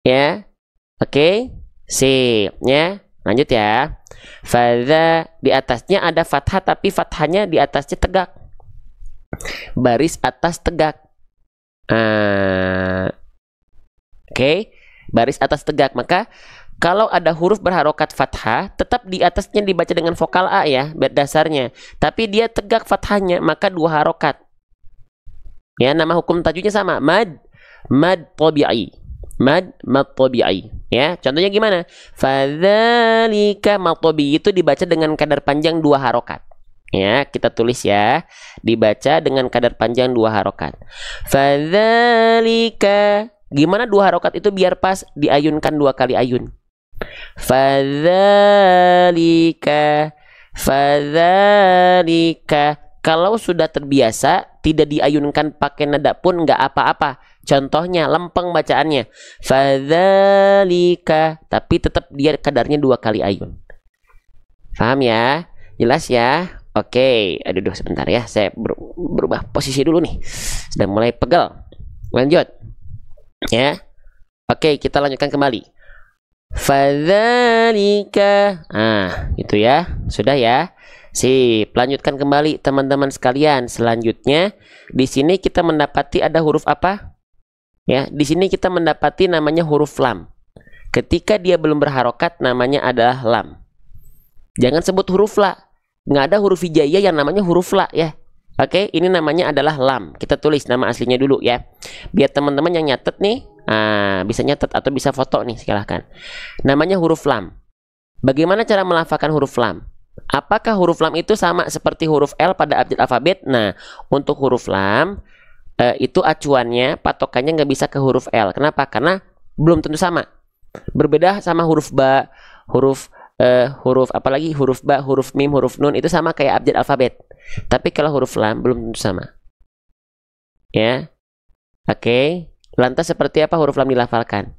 Ya. Oke. Sip. Ya. Lanjut ya. Fadha, di atasnya ada fathah tapi fathahnya di atasnya tegak. Baris atas tegak. Oke. Baris atas tegak. Maka kalau ada huruf berharokat fathah, tetap di atasnya dibaca dengan vokal A ya, dasarnya. Tapi dia tegak fathahnya, maka 2 harokat. Ya, nama hukum tajwidnya sama. Mad tabi'i. Mad tabi'i. Ya, contohnya gimana? Fadzalika mad tabi'i itu dibaca dengan kadar panjang 2 harokat. Ya, kita tulis ya. Dibaca dengan kadar panjang 2 harokat. Fadzalika. Gimana 2 harokat itu biar pas? Diayunkan 2 kali ayun. Fadzalika. Kalau sudah terbiasa tidak diayunkan pakai nada pun nggak apa-apa. Contohnya lempeng bacaannya fadzalika, tapi tetap dia kadarnya 2 kali ayun. Paham ya? Jelas ya? Oke, aduh sebentar ya, saya berubah posisi dulu nih. Sudah mulai pegel. Lanjut ya. Oke, kita lanjutkan kembali. Fadzalika. Gitu ya. Sudah ya. Sip, lanjutkan kembali teman-teman sekalian. Selanjutnya di sini kita mendapati ada huruf apa? Ya, di sini kita mendapati namanya huruf lam. Ketika dia belum berharokat namanya adalah lam. Jangan sebut huruf la. Nggak ada huruf hijaiyah yang namanya huruf la ya. Oke, ini namanya adalah lam. Kita tulis nama aslinya dulu ya. Biar teman-teman yang nyatet nih, bisa nyatet atau bisa foto nih, silahkan. Namanya huruf lam. Bagaimana cara melafalkan huruf lam? Apakah huruf lam itu sama seperti huruf L pada abjad alfabet? Nah, untuk huruf lam itu acuannya, patokannya nggak bisa ke huruf L. Kenapa? Karena belum tentu sama. Berbeda sama huruf ba, huruf apalagi huruf ba, huruf mim, huruf nun itu sama kayak abjad alfabet. Tapi kalau huruf lam belum tentu sama. Ya. Oke. Lantas seperti apa huruf lam dilafalkan?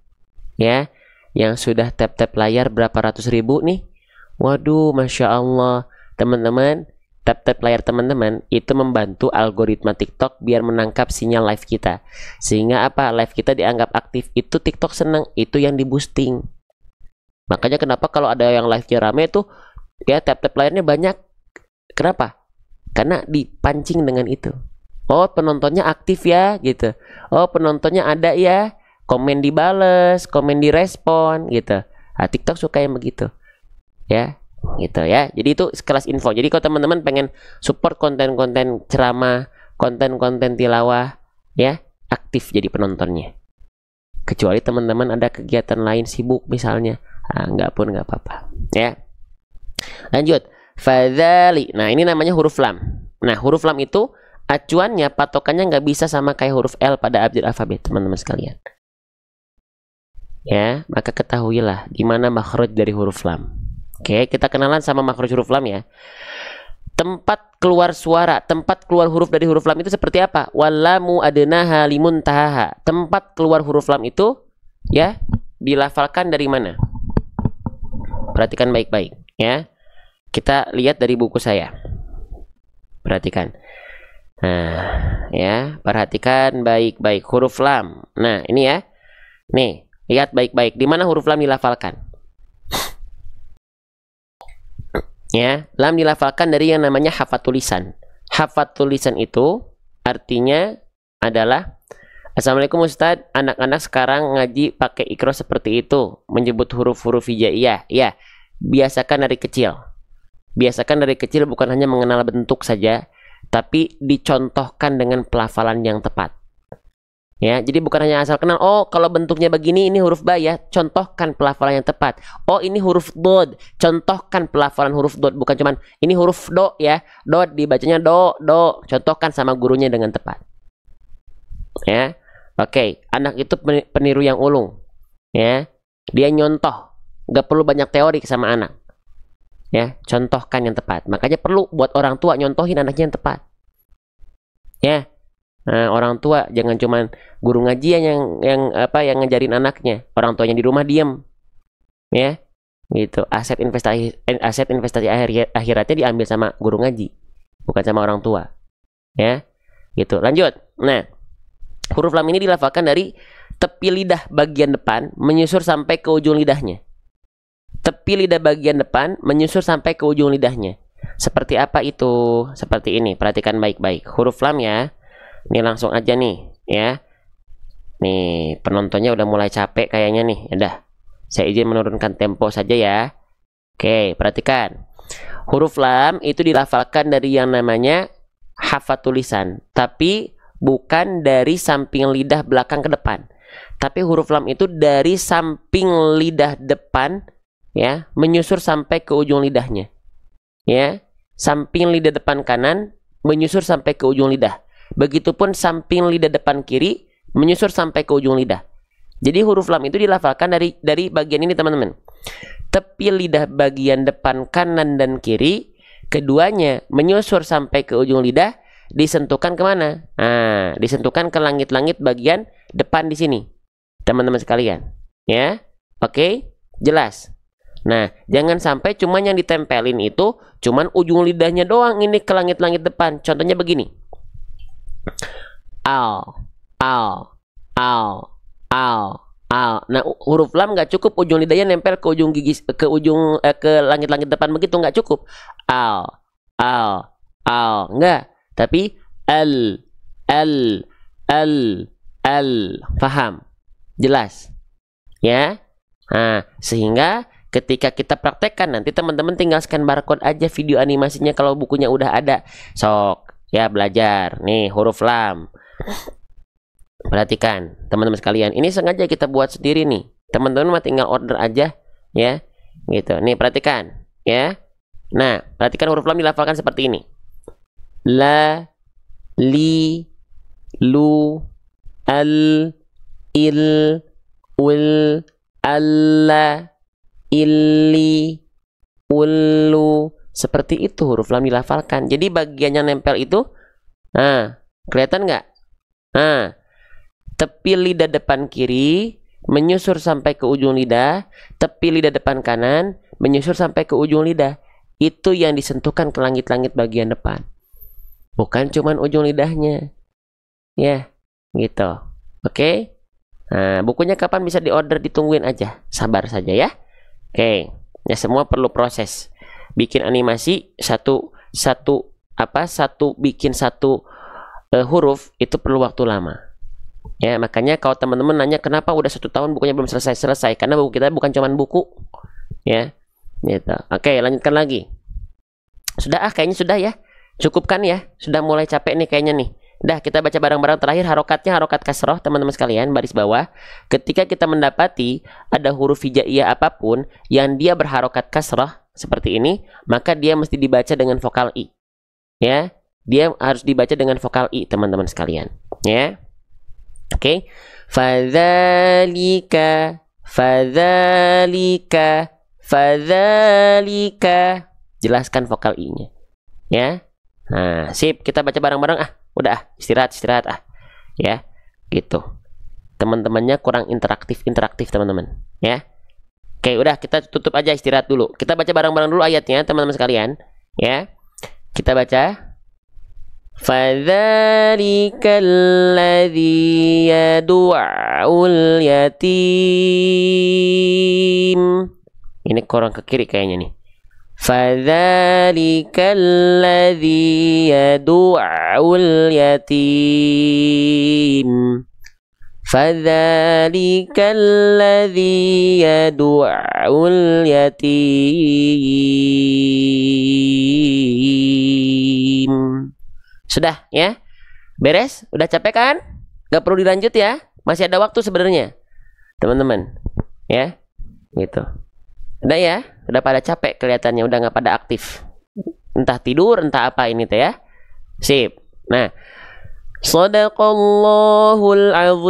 Ya. Yang sudah tap-tap layar berapa ratus ribu nih? Waduh, Masya Allah. Teman-teman, tap-tap layar teman-teman itu membantu algoritma TikTok biar menangkap sinyal live kita. Sehingga apa? Live kita dianggap aktif. Itu TikTok senang. Itu yang di-boosting. Makanya kenapa kalau ada yang live-nya rame tuh, ya tap-tap layarnya banyak. Kenapa? Karena dipancing dengan itu. Oh, penontonnya aktif ya, gitu. Oh, penontonnya ada ya. Komen dibales, komen direspon, gitu. TikTok suka yang begitu. Ya, gitu ya. Jadi itu sekelas info. Jadi kalau teman-teman pengen support konten-konten ceramah, konten-konten tilawah, ya, aktif jadi penontonnya. Kecuali teman-teman ada kegiatan lain sibuk misalnya, enggak pun nggak apa-apa. Ya. Lanjut. Fadzali. Nah, ini namanya huruf lam. Nah, huruf lam itu acuannya, patokannya nggak bisa sama kayak huruf L pada abjad alfabet, teman-teman sekalian. Ya, maka ketahuilah di mana makhraj dari huruf lam. Oke, kita kenalan sama makhraj huruf lam ya. Tempat keluar suara, tempat keluar huruf dari huruf lam itu seperti apa? Wallamu adnaha limuntahaha. Tempat keluar huruf lam itu ya dilafalkan dari mana? Perhatikan baik-baik ya. Kita lihat dari buku saya. Perhatikan. Nah, ya, perhatikan baik-baik huruf lam. Nah, ini ya. Nih, lihat baik-baik di mana huruf lam dilafalkan. Ya, lam dilafalkan dari yang namanya hafatul lisan. Hafatul lisan itu artinya adalah Assalamualaikum Ustadz, anak-anak sekarang ngaji pakai ikro seperti itu, menyebut huruf-huruf hijaiyah. Ya, biasakan dari kecil. Biasakan dari kecil bukan hanya mengenal bentuk saja, tapi dicontohkan dengan pelafalan yang tepat. Ya, jadi bukan hanya asal kenal, oh kalau bentuknya begini ini huruf ba ya, contohkan pelafalan yang tepat. Oh ini huruf dod, contohkan pelafalan huruf dod, bukan cuman ini huruf do ya, dod dibacanya do, contohkan sama gurunya dengan tepat. Ya, oke, anak itu peniru yang ulung. Ya, dia nyontoh, nggak perlu banyak teori sama anak. Ya, contohkan yang tepat. Makanya perlu buat orang tua nyontohin anaknya yang tepat. Ya. Nah, orang tua jangan cuman guru ngaji yang ngajarin anaknya. Orang tuanya di rumah diem. Ya. Gitu. Aset investasi akhiratnya diambil sama guru ngaji, bukan sama orang tua. Ya. Gitu. Lanjut. Nah, huruf lam ini dilafalkan dari tepi lidah bagian depan menyusur sampai ke ujung lidahnya. Tepi lidah bagian depan menyusur sampai ke ujung lidahnya. Seperti apa itu? Seperti ini. Perhatikan baik-baik. Huruf lam ya. Ini langsung aja nih, ya. Nih, penontonnya udah mulai capek kayaknya nih. Udah. Saya izin menurunkan tempo saja ya. Oke, perhatikan. Huruf lam itu dilafalkan dari yang namanya hafat tulisan, tapi bukan dari samping lidah belakang ke depan. Tapi huruf lam itu dari samping lidah depan ya, menyusur sampai ke ujung lidahnya. Ya, samping lidah depan kanan menyusur sampai ke ujung lidah. Begitupun samping lidah depan kiri menyusur sampai ke ujung lidah. Jadi huruf lam itu dilafalkan dari bagian ini teman-teman. Tepi lidah bagian depan kanan dan kiri, keduanya menyusur sampai ke ujung lidah, disentuhkan kemana? Nah, disentuhkan ke langit-langit bagian depan di sini, teman-teman sekalian. Ya, oke, jelas. Nah, jangan sampai cuman yang ditempelin itu cuman ujung lidahnya doang ini ke langit-langit depan. Contohnya begini. Al, al, al. Al. Nah, huruf lam nggak cukup ujung lidahnya nempel ke ujung gigi, ke langit-langit depan begitu, nggak cukup. Al, nggak. Tapi al, paham? Jelas? Ya. Nah, sehingga ketika kita praktekkan nanti teman-teman tinggal scan barcode aja video animasinya kalau bukunya udah ada. Sok ya belajar. Nih huruf lam. Perhatikan teman-teman sekalian, ini sengaja kita buat sendiri nih. Teman-teman mah tinggal order aja ya. Gitu. Nih perhatikan ya. Nah, perhatikan huruf lam dilafalkan seperti ini. La, li, lu, al, il, ul, alla, illi, ulu. Seperti itu huruf lam dilafalkan. Jadi bagian yang nempel itu, nah, kelihatan nggak? Nah, tepi lidah depan kiri menyusur sampai ke ujung lidah, tepi lidah depan kanan menyusur sampai ke ujung lidah. Itu yang disentuhkan ke langit-langit bagian depan. Bukan cuman ujung lidahnya. Ya, gitu. Oke. Nah, bukunya kapan bisa diorder, ditungguin aja. Sabar saja ya. Oke. Ya, semua perlu proses. Bikin animasi bikin satu huruf itu perlu waktu lama. Ya, makanya kalau teman-teman nanya kenapa udah 1 tahun bukunya belum selesai, karena buku kita bukan cuman buku. Ya, gitu. Oke, lanjutkan lagi. Sudah kayaknya sudah ya. Cukupkan ya. Sudah mulai capek nih kayaknya nih. Dah, kita baca bareng-bareng terakhir harokatnya, harokat kasroh teman-teman sekalian, baris bawah. Ketika kita mendapati ada huruf hijaiyah apapun yang dia berharokat kasroh seperti ini, maka dia mesti dibaca dengan vokal i. Ya, dia harus dibaca dengan vokal i teman-teman sekalian. Ya. Oke, fadzalika, jelaskan vokal i-nya. Ya. Nah, sip, kita baca bareng-bareng udah istirahat ya, gitu. Teman-temannya kurang interaktif teman-teman, ya. Oke, udah kita tutup aja, istirahat dulu. Kita baca bareng-bareng dulu ayatnya teman-teman sekalian, ya. Kita baca. Fadzalika alladzi yad'ul yatim. Ini kurang ke kiri kayaknya nih. Fadzalika alladzi yad'ul yatim. Fadzalika alladzi yad'ul yatim. Sudah ya? Beres? Udah capek kan? Gak perlu dilanjut ya? Masih ada waktu sebenarnya, teman-teman. Ya, gitu. Udah ya? Udah pada capek kelihatannya, udah nggak pada aktif. Entah tidur, entah apa ini teh ya. Sip. Nah, Shadaqallahul azim.